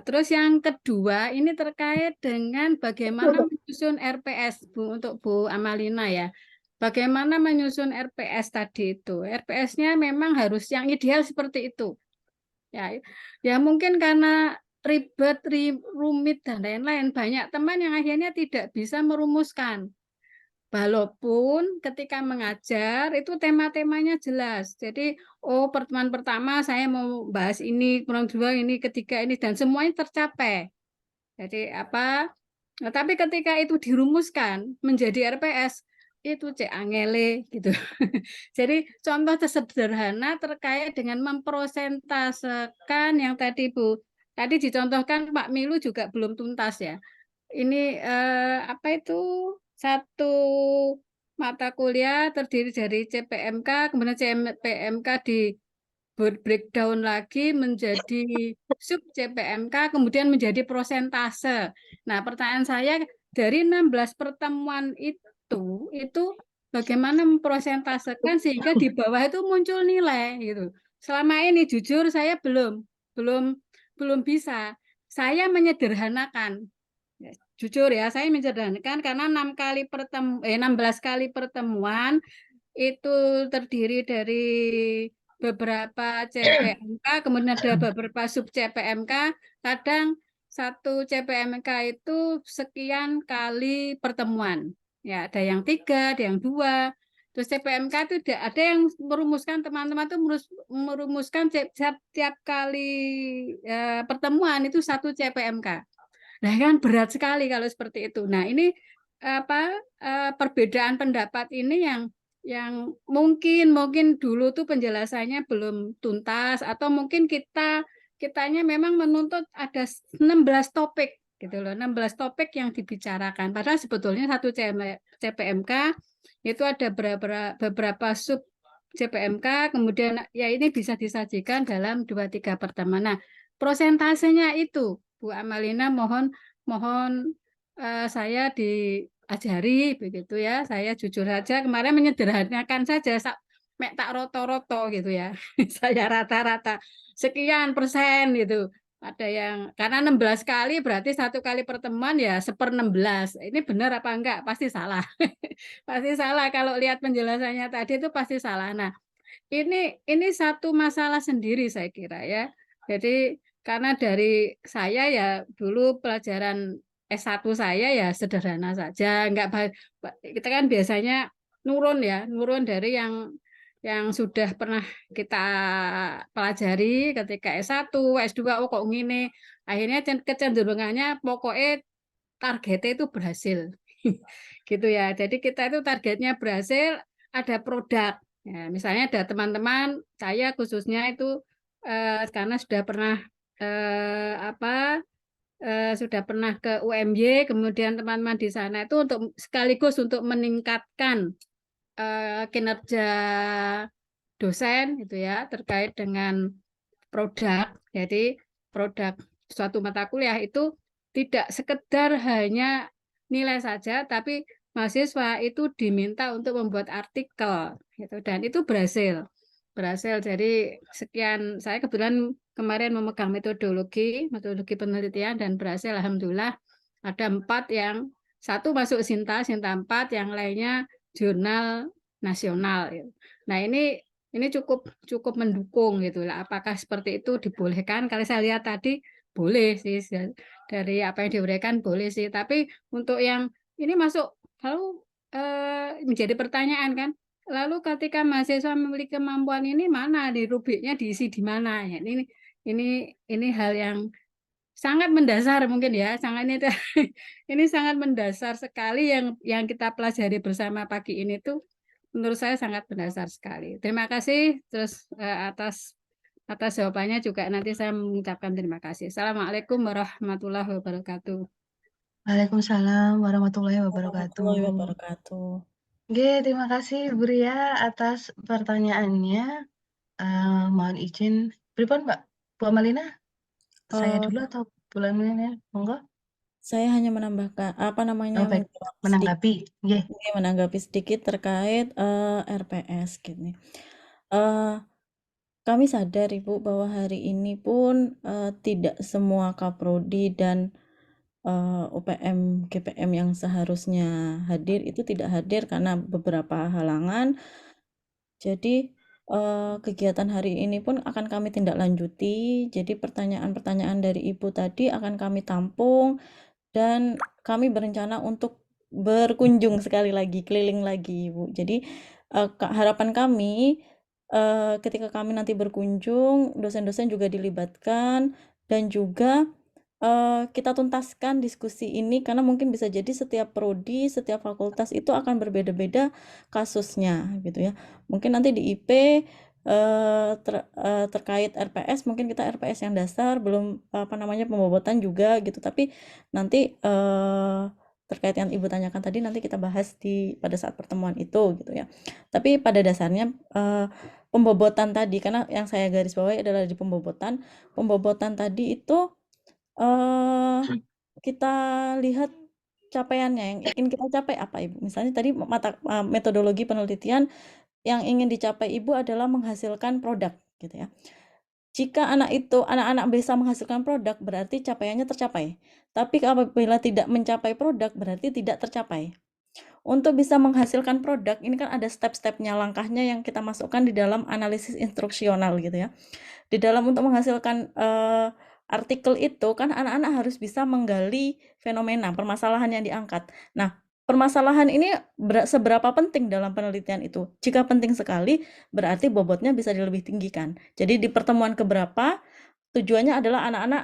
Terus yang kedua ini terkait dengan bagaimana menyusun RPS Bu untuk Bu Amalina ya. Bagaimana menyusun RPS tadi itu? RPS-nya memang harus yang ideal seperti itu. Ya mungkin karena ribet, rumit dan lain-lain banyak teman yang akhirnya tidak bisa merumuskan. Walaupun ketika mengajar itu tema-temanya jelas. Jadi, pertemuan pertama saya mau bahas ini, pertemuan kedua ini, ketiga ini, dan semuanya tercapai. Jadi apa? Nah, tapi ketika itu dirumuskan menjadi RPS, itu cek angele gitu. Jadi contoh sederhana terkait dengan memprosentasekan yang tadi Bu, tadi dicontohkan Pak Milu juga belum tuntas ya. Ini apa itu satu mata kuliah terdiri dari CPMK, kemudian CPMK di breakdown lagi menjadi sub CPMK, kemudian menjadi prosentase. Nah, pertanyaan saya dari 16 pertemuan itu bagaimana memprosentasekan sehingga di bawah itu muncul nilai gitu. Selama ini jujur saya belum bisa. Saya menyederhanakan. Jujur ya, saya menyederhanakan karena 16 kali pertemuan itu terdiri dari beberapa CPMK, kemudian ada beberapa sub CPMK. Kadang satu CPMK itu sekian kali pertemuan. Ya, ada yang 3, ada yang 2. Terus CPMK itu ada yang merumuskan, teman-teman itu merumuskan tiap kali pertemuan itu satu CPMK. Nah, kan berat sekali kalau seperti itu. Nah, ini apa perbedaan pendapat ini yang mungkin dulu tuh penjelasannya belum tuntas atau mungkin kitanya memang menuntut ada 16 topik gitu loh, 16 topik yang dibicarakan. Padahal sebetulnya satu CPMK itu ada beberapa sub CPMK, kemudian ya ini bisa disajikan dalam 2-3 pertemuan. Nah, prosentasenya itu Bu Amalina mohon saya diajari begitu ya. Saya jujur saja kemarin menyederhanakan saja mek tak roto-roto gitu ya. Saya rata-rata sekian persen gitu. Ada yang karena 16 kali berarti satu kali pertemuan ya 1/16. Ini benar apa enggak? Pasti salah. Pasti salah kalau lihat penjelasannya tadi itu pasti salah. Nah, ini satu masalah sendiri saya kira ya. Jadi karena dari saya ya dulu pelajaran S1 saya ya sederhana saja, kita kan biasanya nurun dari yang sudah pernah kita pelajari ketika S1, S2 kok gini. Akhirnya kecenderungannya pokoknya targetnya itu berhasil. Gitu ya. Jadi kita itu targetnya berhasil, ada produk. Ya, misalnya ada teman-teman saya khususnya itu karena sudah pernah sudah pernah ke UMY, kemudian teman-teman di sana itu sekaligus untuk meningkatkan kinerja dosen gitu ya terkait dengan produk. Jadi produk suatu mata kuliah itu tidak sekedar hanya nilai saja, tapi mahasiswa itu diminta untuk membuat artikel gitu dan itu berhasil. berhasil. Jadi sekian, saya kebetulan kemarin memegang metodologi penelitian dan berhasil. Alhamdulillah ada 4 yang satu masuk Sinta 4, yang lainnya jurnal nasional. Nah ini cukup mendukung gitu lah. Apakah seperti itu dibolehkan? Kalau saya lihat tadi boleh sih, dari apa yang diuraikan boleh sih. Tapi untuk yang ini masuk, lalu menjadi pertanyaan kan, lalu ketika mahasiswa memiliki kemampuan ini mana di rubriknya diisi di mana ya, ini hal yang sangat mendasar mungkin ya, sangat ini ini sangat mendasar sekali yang kita pelajari bersama pagi ini tuh menurut saya sangat mendasar sekali. Terima kasih terus atas jawabannya juga nanti saya mengucapkan terima kasih. Assalamualaikum warahmatullahi wabarakatuh. Waalaikumsalam warahmatullahi Warahmatullahi wabarakatuh. wabarakatuh. Oke, terima kasih Bu Ria atas pertanyaannya. Mohon izin, pripun Mbak? Bu Amalina, saya Eh, dulu atau Bu Amalina? Monggo. saya hanya menambahkan apa namanya Oh baik, menjawab sedikit, menanggapi. Nggih. menanggapi sedikit terkait RPS gini. Eh, Kami sadar Ibu bahwa hari ini pun tidak semua kaprodi dan UPM GPM yang seharusnya hadir itu tidak hadir karena beberapa halangan. Jadi kegiatan hari ini pun akan kami tindak lanjuti. Jadi pertanyaan-pertanyaan dari Ibu tadi akan kami tampung dan kami berencana untuk berkunjung sekali lagi, keliling lagi, Ibu. Jadi harapan kami ketika kami nanti berkunjung, dosen-dosen juga dilibatkan dan juga kita tuntaskan diskusi ini karena mungkin bisa jadi setiap prodi, setiap fakultas itu akan berbeda-beda kasusnya gitu ya. Mungkin nanti di IP terkait RPS, mungkin kita RPS yang dasar belum apa namanya pembobotan juga gitu. Tapi nanti terkait yang Ibu tanyakan tadi nanti kita bahas pada saat pertemuan itu gitu ya. Tapi pada dasarnya pembobotan tadi, karena yang saya garis bawahi adalah di pembobotan tadi itu kita lihat capaiannya yang ingin kita capai apa Ibu. Misalnya tadi metodologi penelitian yang ingin dicapai Ibu adalah menghasilkan produk gitu ya. Jika anak-anak bisa menghasilkan produk berarti capaiannya tercapai. Tapi apabila tidak mencapai produk berarti tidak tercapai. Untuk bisa menghasilkan produk ini kan ada step-stepnya, langkahnya yang kita masukkan di dalam analisis instruksional gitu ya. Di dalam untuk menghasilkan artikel itu kan anak-anak harus bisa menggali fenomena, permasalahan yang diangkat. Nah, permasalahan ini seberapa penting dalam penelitian itu? Jika penting sekali, berarti bobotnya bisa lebih tinggikan. Jadi di pertemuan keberapa, tujuannya adalah anak-anak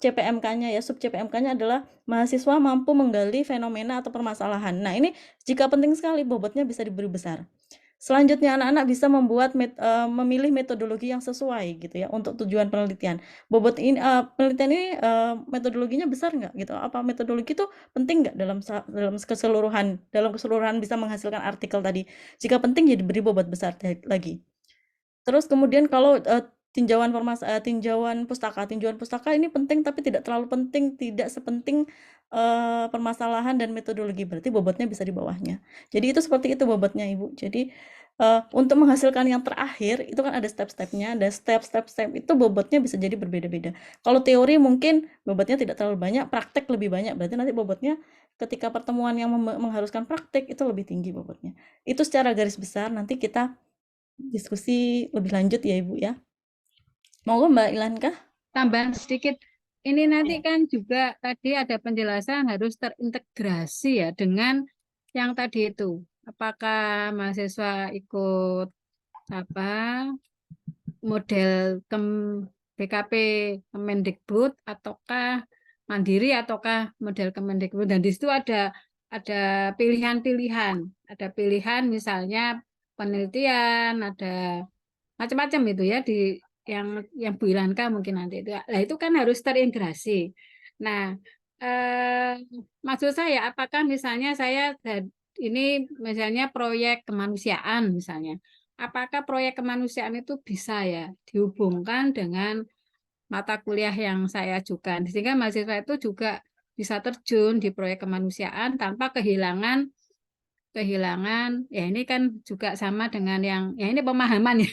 CPMK-nya ya, sub CPMK-nya adalah mahasiswa mampu menggali fenomena atau permasalahan. Nah, ini jika penting sekali, bobotnya bisa diberi besar. Selanjutnya anak-anak bisa memilih metodologi yang sesuai gitu ya untuk tujuan penelitian. Bobot ini penelitian ini metodologinya besar nggak gitu? Apa metodologi itu penting nggak dalam keseluruhan bisa menghasilkan artikel tadi? Jika penting ya diberi bobot besar lagi. Terus kemudian kalau tinjauan pustaka ini penting tapi tidak terlalu penting, tidak sepenting permasalahan dan metodologi, berarti bobotnya bisa di bawahnya. Jadi itu seperti itu bobotnya Ibu. Jadi untuk menghasilkan yang terakhir itu kan ada step-stepnya, ada step itu bobotnya bisa jadi berbeda-beda. Kalau teori mungkin bobotnya tidak terlalu banyak, praktek lebih banyak, berarti nanti bobotnya ketika pertemuan yang mengharuskan praktek itu lebih tinggi bobotnya. Itu secara garis besar, nanti kita diskusi lebih lanjut ya Ibu ya. Monggo Mbak Ilankah? Tambahan sedikit, ini nanti kan juga tadi ada penjelasan harus terintegrasi ya dengan yang tadi itu. Apakah mahasiswa ikut apa model BKP Kemendikbud ataukah mandiri ataukah model Kemendikbud, dan di situ ada pilihan-pilihan, ada pilihan misalnya penelitian, ada macam-macam itu ya di yang Bu Ilanka mungkin nanti itu. Nah, itu kan harus terintegrasi. Nah, maksud saya apakah misalnya saya ini misalnya proyek kemanusiaan misalnya. Apakah proyek kemanusiaan itu bisa ya dihubungkan dengan mata kuliah yang saya ajukan, sehingga mahasiswa itu juga bisa terjun di proyek kemanusiaan tanpa kehilangan kehilangan, ya ini kan juga sama dengan yang, ya ini pemahaman ya,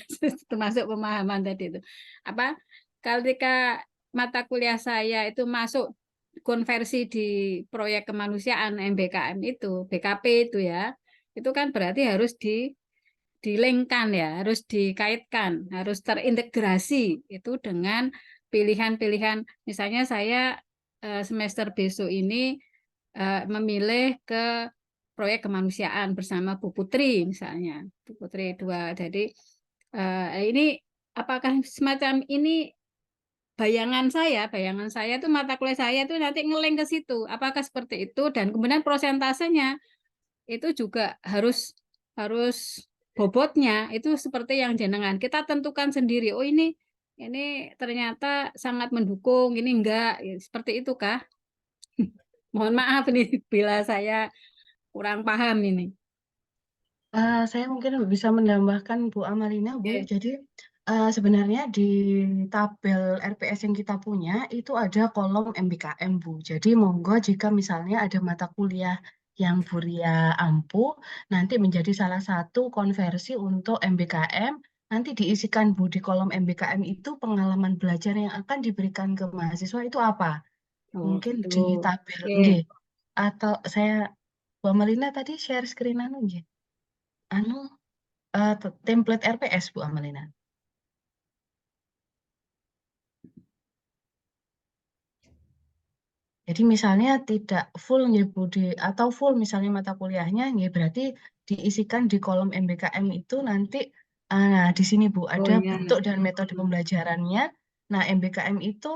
termasuk pemahaman tadi itu. Apa, ketika mata kuliah saya itu masuk konversi di proyek kemanusiaan MBKM itu, BKP itu ya, itu kan berarti harus dilengkan ya, harus dikaitkan, harus terintegrasi itu dengan pilihan-pilihan. Misalnya saya semester besok ini memilih ke proyek kemanusiaan bersama Bu Putri misalnya, Bu Putri 2. Jadi ini apakah semacam ini bayangan saya itu mata kuliah saya itu nanti ngeleng ke situ. Apakah seperti itu? Dan kemudian prosentasenya itu juga harus harus bobotnya itu seperti yang jenengan. Kita tentukan sendiri. Oh ini ternyata sangat mendukung, ini enggak. Ya, seperti itu kah? Mohon maaf nih bila saya kurang paham ini. Saya mungkin bisa menambahkan Bu Amalina, Bu. Oke. Jadi sebenarnya di tabel RPS yang kita punya itu ada kolom MBKM, Bu. Jadi monggo jika misalnya ada mata kuliah yang Bu Ria ampuh, nanti menjadi salah satu konversi untuk MBKM, nanti diisikan Bu di kolom MBKM itu pengalaman belajar yang akan diberikan ke mahasiswa itu apa? Oh Mungkin gitu. di tabel, Oke. nggih. Atau saya Bu Amalina tadi share screen nggih. Anu template RPS Bu Amelina. Jadi misalnya tidak full nggih Bu atau full misalnya mata kuliahnya nggih berarti diisikan di kolom MBKM itu nanti nah di sini Bu Oh ada iya. bentuk dan metode pembelajarannya. Nah, MBKM itu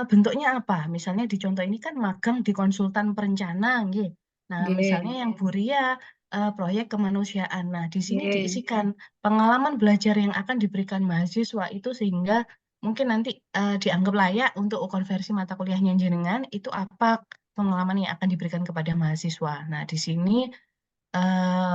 bentuknya apa? Misalnya di contoh ini kan magang di konsultan perencana nggih. Nah, misalnya Oke. yang Bu Ria proyek kemanusiaan. Nah, di sini Oke. diisikan pengalaman belajar yang akan diberikan mahasiswa itu sehingga mungkin nanti dianggap layak untuk konversi mata kuliahnya jenengan itu apa pengalaman yang akan diberikan kepada mahasiswa. Nah, di sini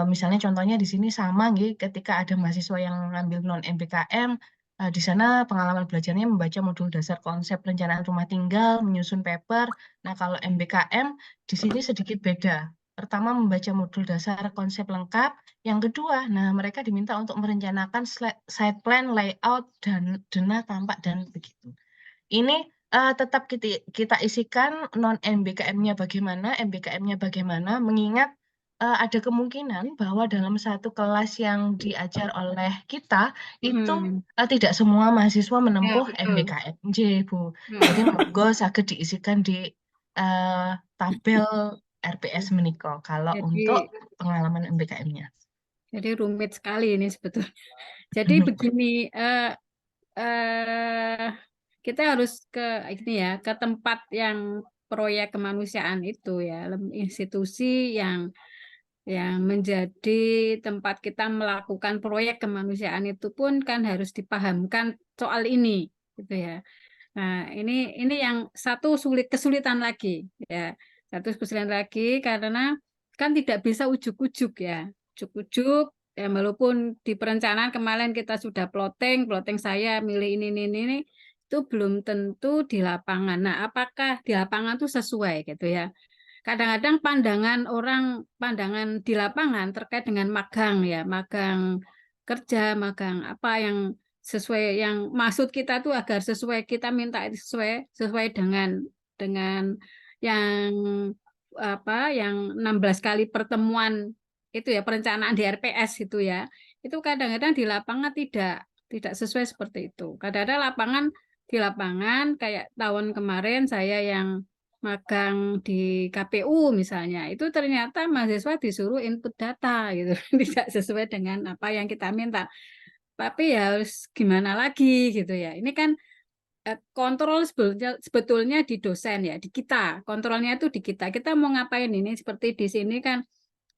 misalnya contohnya di sini sama nggih ketika ada mahasiswa yang ngambil non MBKM di sana pengalaman belajarnya membaca modul dasar konsep perencanaan rumah tinggal, menyusun paper. Nah, kalau MBKM di sini sedikit beda. Pertama membaca modul dasar konsep lengkap, yang kedua, nah mereka diminta untuk merencanakan site plan, layout dan dena tampak dan begitu. Ini tetap kita isikan non MBKM-nya bagaimana, MBKM-nya bagaimana, mengingat ada kemungkinan bahwa dalam satu kelas yang diajar oleh kita itu Mm-mm. tidak semua mahasiswa Ya menempuh betul. MBKM, J, Bu. Jadi Mm-mm. monggo saged diisikan di tabel RPS meniko kalau untuk Jadi pengalaman MBKM-nya. rumit sekali ini sebetulnya. Jadi begini, eh, kita harus ke ini ya, ke tempat yang proyek kemanusiaan itu ya, institusi yang menjadi tempat kita melakukan proyek kemanusiaan itu pun kan harus dipahamkan soal ini, gitu ya. Nah, ini yang satu kesulitan lagi ya. Satu kesulitan lagi karena kan tidak bisa ujuk-ujuk ya. Ujuk-ujuk ya walaupun di perencanaan kemarin kita sudah plotting saya milih ini itu belum tentu di lapangan. Nah, apakah di lapangan itu sesuai gitu ya. Kadang-kadang pandangan di lapangan terkait dengan magang ya, magang kerja, magang apa yang sesuai yang maksud kita tuh agar sesuai kita minta itu sesuai dengan yang apa yang 16 kali pertemuan itu ya perencanaan di RPS itu ya. Itu kadang-kadang di lapangan tidak sesuai seperti itu. Kadang-kadang di lapangan kayak tahun kemarin saya yang magang di KPU misalnya, itu ternyata mahasiswa disuruh input data gitu, tidak sesuai dengan apa yang kita minta. Tapi ya harus gimana lagi gitu ya. Ini kan kontrol sebetulnya di dosen ya, di kita. Kontrolnya itu di kita. Kita mau ngapain ini seperti di sini kan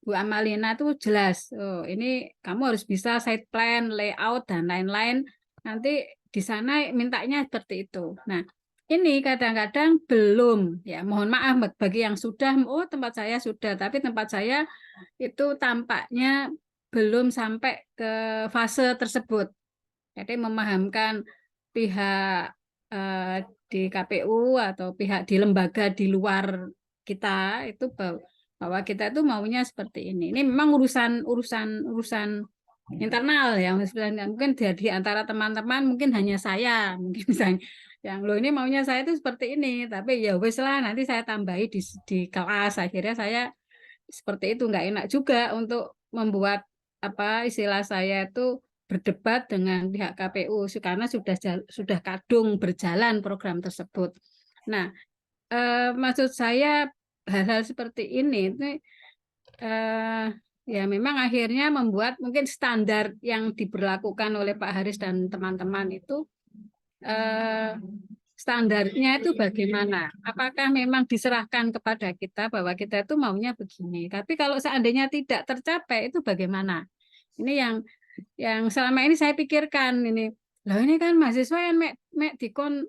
Bu Amalina tuh jelas. Oh, ini kamu harus bisa site plan, layout dan lain-lain. Nanti di sana mintanya seperti itu. Nah, ini kadang-kadang belum ya. Mohon maaf bagi yang sudah, oh tempat saya sudah, tapi tempat saya itu tampaknya belum sampai ke fase tersebut. Jadi memahamkan pihak di KPU atau pihak di lembaga di luar kita itu bahwa kita itu maunya seperti ini. Ini memang urusan internal ya, mungkin di antara teman-teman mungkin hanya saya, mungkin misalnya yang lo ini maunya saya itu seperti ini, tapi ya wes lah nanti saya tambahi di kelas. Akhirnya saya seperti itu, nggak enak juga untuk membuat apa istilah saya itu berdebat dengan pihak KPU karena sudah kadung berjalan program tersebut. Nah, maksud saya hal-hal seperti ini ya memang akhirnya membuat mungkin standar yang diberlakukan oleh Pak Haris dan teman-teman itu standarnya itu bagaimana? Apakah memang diserahkan kepada kita bahwa kita itu maunya begini? Tapi kalau seandainya tidak tercapai itu bagaimana? Ini yang selama ini saya pikirkan ini. Loh ini kan mahasiswa yang mek dikon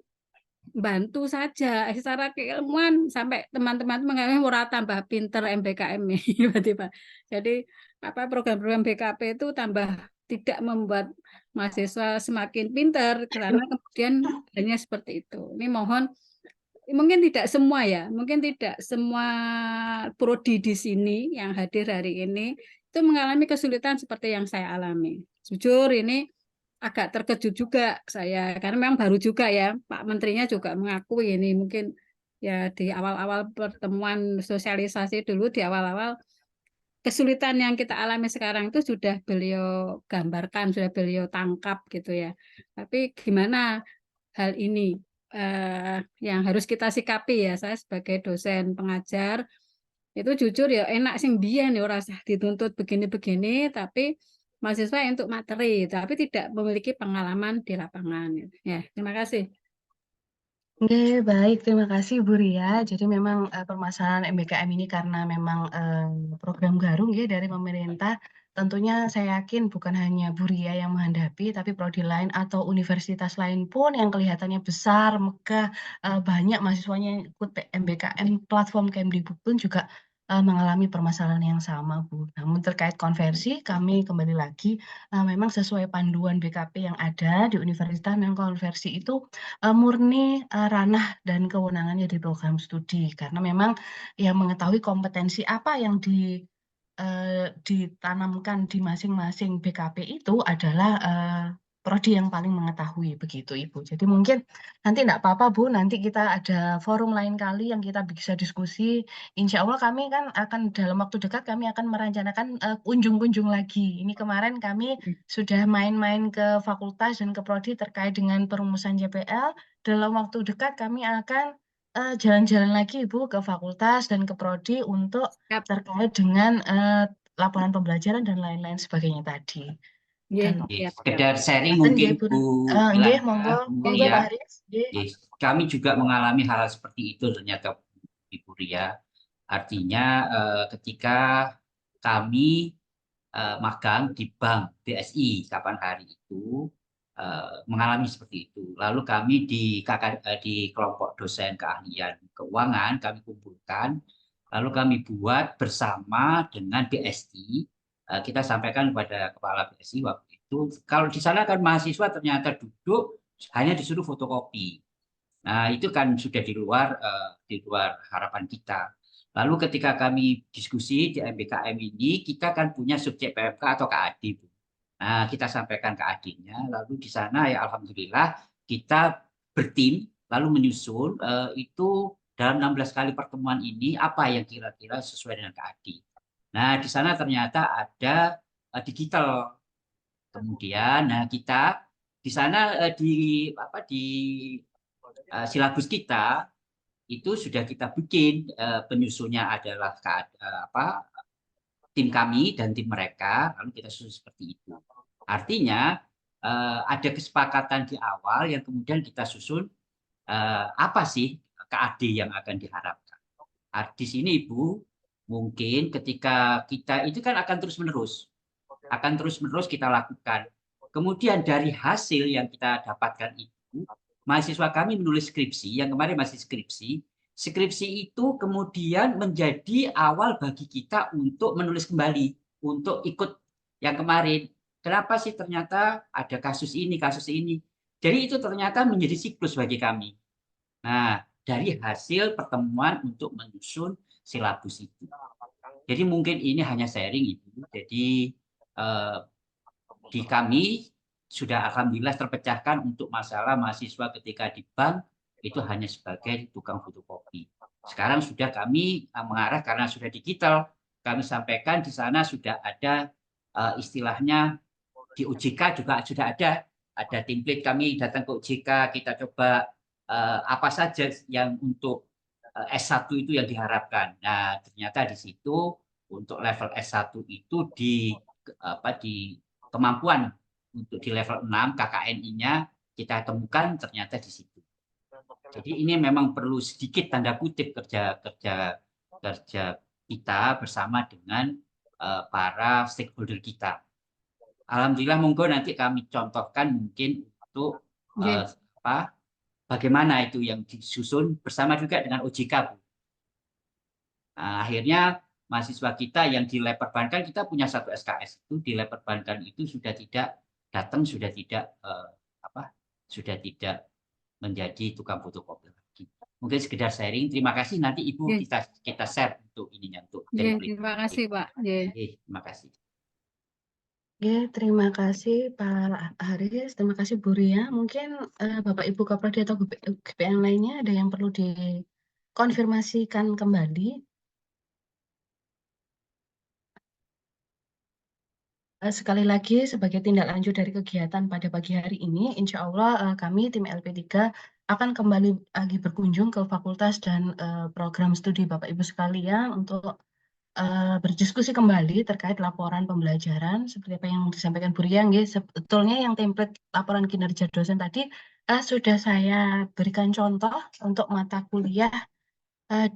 bantu saja secara keilmuan sampai teman-teman mengalami ora tambah pinter MBKM ini tiba-tiba. Jadi apa program-program BKP itu tambah tidak membuat mahasiswa semakin pinter karena kemudian hanya seperti itu. Ini mohon mungkin tidak semua ya, mungkin tidak semua prodi di sini yang hadir hari ini itu mengalami kesulitan seperti yang saya alami. Jujur ini agak terkejut juga saya karena memang baru juga ya Pak Menterinya juga mengakui ini mungkin ya di awal-awal pertemuan sosialisasi dulu di awal-awal kesulitan yang kita alami sekarang itu sudah beliau gambarkan, sudah beliau tangkap gitu ya. Tapi gimana hal ini yang harus kita sikapi ya, saya sebagai dosen pengajar itu jujur ya enak sing biyen ya ora usah dituntut begini-begini tapi mahasiswa untuk materi tapi tidak memiliki pengalaman di lapangan ya. Terima kasih. Oke, baik. Terima kasih Bu Ria. Jadi memang permasalahan MBKM ini karena memang program Garung ya dari pemerintah. Tentunya saya yakin bukan hanya Bu Ria yang menghadapi, tapi prodi lain atau universitas lain pun yang kelihatannya besar, megah, banyak mahasiswanya yang ikut MBKM, platform Kemdikbud pun juga mengalami permasalahan yang sama, Bu. Namun terkait konversi, kami kembali lagi, memang sesuai panduan BKP yang ada di universitas, memang konversi itu murni ranah dan kewenangannya di program studi karena memang yang mengetahui kompetensi apa yang ditanamkan di masing-masing BKP itu adalah prodi yang paling mengetahui begitu Ibu. Jadi mungkin nanti enggak apa-apa Bu, nanti kita ada forum lain kali yang kita bisa diskusi. Insya Allah kami kan akan dalam waktu dekat kami akan merencanakan kunjung-kunjung lagi. Ini kemarin kami sudah main-main ke fakultas dan ke prodi terkait dengan perumusan JPL. Dalam waktu dekat kami akan jalan-jalan lagi Ibu ke fakultas dan ke prodi untuk Siap. terkait dengan laporan pembelajaran dan lain-lain sebagainya tadi. Nggih, Dan siap. Sekedar sharing Punten mungkin nggih, Bu. Bu Nggih, Ilana, monggo. Bu Monggo Ria. Pak Haris. Nggih. Yes, kami juga mengalami hal seperti itu ternyata Ibu Ria. Artinya ketika kami magang di Bank BSI kapan hari itu mengalami seperti itu. Lalu kami di kelompok dosen keahlian keuangan kami kumpulkan, lalu kami buat bersama dengan BSI. Kita sampaikan kepada kepala BSI waktu itu, kalau di sana kan mahasiswa ternyata duduk hanya disuruh fotokopi. Nah, itu kan sudah di luar harapan kita. Lalu ketika kami diskusi di MBKM ini, kita kan punya subjek PMK atau KAD, Bu. Nah, kita sampaikan KAD-nya, lalu di sana ya alhamdulillah kita bertim, lalu menyusun itu dalam 16 kali pertemuan ini apa yang kira-kira sesuai dengan KAD. Nah, di sana ternyata ada digital. Kemudian, nah kita di sana di silabus kita itu sudah kita bikin penyusunnya adalah tim kami dan tim mereka, lalu kita susun seperti itu. Artinya ada kesepakatan di awal yang kemudian kita susun apa sih KAD yang akan diharapkan. Di sini Ibu, mungkin ketika kita itu kan akan terus-menerus kita lakukan. Kemudian dari hasil yang kita dapatkan itu, mahasiswa kami menulis skripsi, yang kemarin masih skripsi. Skripsi itu kemudian menjadi awal bagi kita untuk menulis kembali, untuk ikut yang kemarin. Kenapa sih ternyata ada kasus ini. Jadi itu ternyata menjadi siklus bagi kami. Nah, dari hasil pertemuan untuk menyusun silabus itu. Jadi mungkin ini hanya sharing Ibu. Jadi di kami sudah alhamdulillah terpecahkan untuk masalah mahasiswa ketika di bank itu hanya sebagai tukang fotokopi. Sekarang sudah kami mengarah karena sudah digital. Kami sampaikan di sana sudah ada istilahnya di OJK juga sudah ada template. Kami datang ke OJK, kita coba apa saja yang untuk S1 itu yang diharapkan. Nah, ternyata di situ untuk level S1 itu di kemampuan untuk di level 6 KKNI-nya kita temukan ternyata di situ. Jadi ini memang perlu sedikit tanda kutip kerja kita bersama dengan para stakeholder kita. Alhamdulillah, monggo nanti kami contohkan mungkin untuk bagaimana itu yang disusun bersama juga dengan OJK, Bu. Nah, akhirnya mahasiswa kita yang di lab perbankan, kita punya satu SKS itu di lab perbankan itu sudah tidak datang, sudah tidak menjadi tukang fotokopi lagi. Mungkin sekedar sharing. Terima kasih. Nanti Ibu kita share untuk ininya untuk template. Terima kasih Pak. Terima kasih. Terima kasih Pak Haris, terima kasih Bu Ria. Mungkin Bapak Ibu Kaprodi atau GPN lainnya ada yang perlu dikonfirmasikan kembali. Sekali lagi, sebagai tindak lanjut dari kegiatan pada pagi hari ini, insya Allah kami tim LP3 akan kembali lagi berkunjung ke fakultas dan program studi Bapak Ibu sekalian untuk berdiskusi kembali terkait laporan pembelajaran seperti apa yang disampaikan Bu Ria. Sebetulnya yang template laporan kinerja dosen tadi sudah saya berikan contoh untuk mata kuliah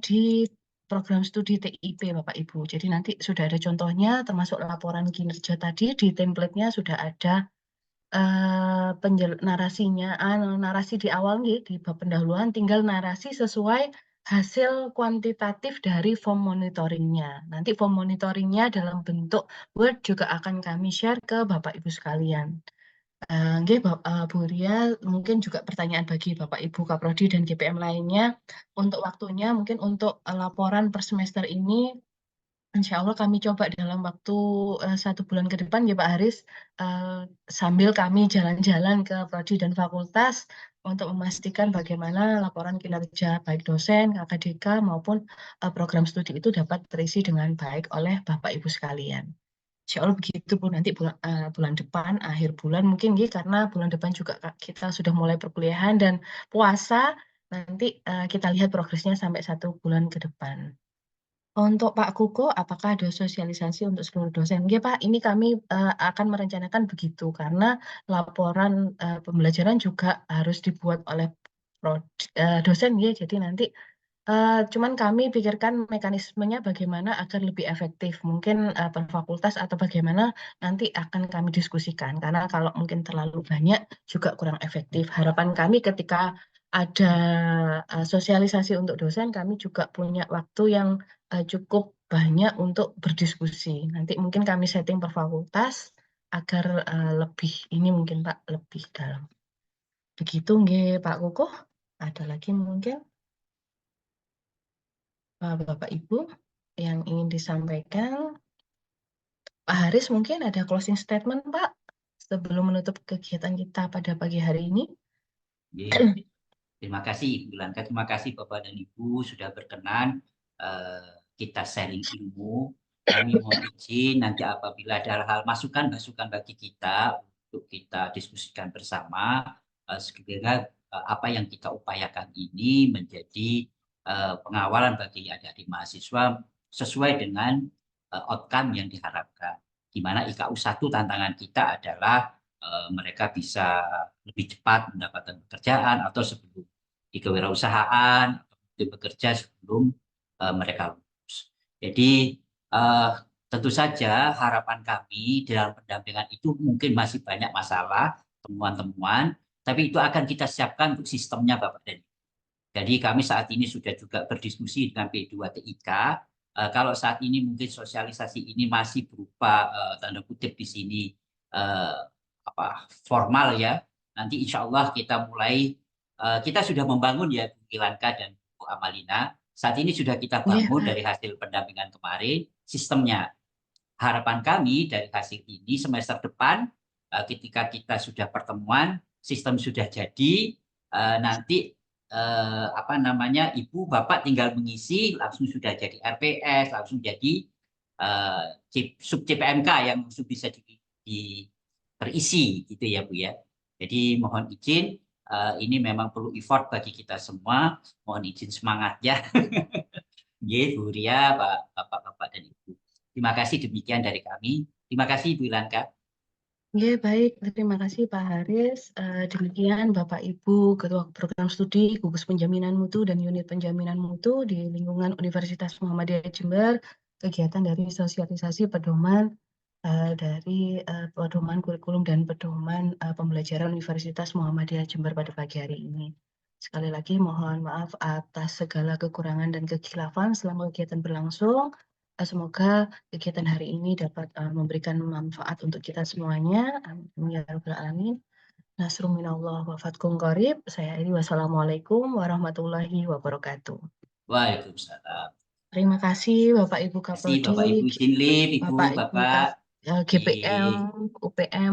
di program studi TIP Bapak Ibu. Jadi nanti sudah ada contohnya termasuk laporan kinerja tadi, di template-nya sudah ada narasinya, narasi di awal nih, di bab pendahuluan, tinggal narasi sesuai hasil kuantitatif dari form monitoringnya. Nanti form monitoringnya dalam bentuk Word juga akan kami share ke Bapak Ibu sekalian. Bu Ria, mungkin juga pertanyaan bagi Bapak Ibu Kaprodi dan GPM lainnya. Untuk waktunya, mungkin untuk laporan per semester ini, insya Allah kami coba dalam waktu 1 bulan ke depan ya Pak Haris, sambil kami jalan-jalan ke prodi dan fakultas untuk memastikan bagaimana laporan kinerja baik dosen, KKDK maupun program studi itu dapat terisi dengan baik oleh Bapak Ibu sekalian. Insya Allah begitu Bu, nanti bulan depan, akhir bulan mungkin karena bulan depan juga kita sudah mulai perkuliahan dan puasa, nanti kita lihat progresnya sampai 1 bulan ke depan. Untuk Pak Kuko, apakah ada sosialisasi untuk seluruh dosen? Nggih Pak, ini kami akan merencanakan begitu, karena laporan pembelajaran juga harus dibuat oleh dosen jadi nanti cuman kami pikirkan mekanismenya bagaimana agar lebih efektif. Mungkin per fakultas atau bagaimana nanti akan kami diskusikan. Karena kalau mungkin terlalu banyak juga kurang efektif. Harapan kami ketika ada sosialisasi untuk dosen, kami juga punya waktu yang cukup banyak untuk berdiskusi. Nanti mungkin kami setting per fakultas agar lebih ini mungkin Pak, lebih dalam. Begitu nggih Pak Kuko. Ada lagi mungkin Bapak Ibu yang ingin disampaikan. Pak Haris mungkin ada closing statement Pak sebelum menutup kegiatan kita pada pagi hari ini. Terima kasih Ibu Blanka, terima kasih Bapak dan Ibu sudah berkenan kita sharing ilmu. Kami mohon izin nanti apabila ada hal masukan-masukan bagi kita untuk kita diskusikan bersama, sekiranya apa yang kita upayakan ini menjadi pengawalan bagi adik-adik mahasiswa sesuai dengan outcome yang diharapkan. Di mana IKU 1 tantangan kita adalah mereka bisa lebih cepat mendapatkan pekerjaan atau sebelum di kewirausahaan atau bekerja sebelum mereka lulus. Jadi tentu saja harapan kami dalam pendampingan itu mungkin masih banyak masalah, temuan-temuan, tapi itu akan kita siapkan untuk sistemnya Bapak dan Ibu. Jadi kami saat ini sudah juga berdiskusi dengan P2TIK. Kalau saat ini mungkin sosialisasi ini masih berupa tanda kutip di sini formal ya. Nanti insya Allah kita mulai, kita sudah membangun ya Bu Kilanka dan Bu Amalina. saat ini sudah kita Nggih, bangun Pak. dari hasil pendampingan kemarin sistemnya. Harapan kami dari hasil ini semester depan ketika kita sudah pertemuan, sistem sudah jadi, nanti ibu bapak tinggal mengisi langsung sudah jadi RPS, langsung jadi sub CPMK yang langsung bisa terisi gitu ya Bu ya. Jadi mohon izin, ini memang perlu effort bagi kita semua. Mohon izin semangat ya. Nggih, Bu Ria, Bapak-bapak dan Ibu. Terima kasih demikian dari kami. Terima kasih Bu Ilanka. Nggih, baik. Terima kasih Pak Haris. Demikian Bapak Ibu Ketua Program Studi Gugus Penjaminan Mutu dan Unit Penjaminan Mutu di lingkungan Universitas Muhammadiyah Jember, kegiatan dari sosialisasi pedoman dari pedoman kurikulum dan pedoman pembelajaran Universitas Muhammadiyah Jember pada pagi hari ini. Sekali lagi mohon maaf atas segala kekurangan dan kekhilafan selama kegiatan berlangsung. Semoga kegiatan hari ini dapat memberikan manfaat untuk kita semuanya. Amin ya rabbal alamin. Nasrun minallah wa fathun qarib. Saya Eri, wassalamualaikum warahmatullahi wabarakatuh. Waalaikumsalam. Terima kasih Bapak Ibu Terima kasih Bapak Ibu Kaprodi, izin live, Ibu, Bapak Ibu Bapak. GPM, UPM,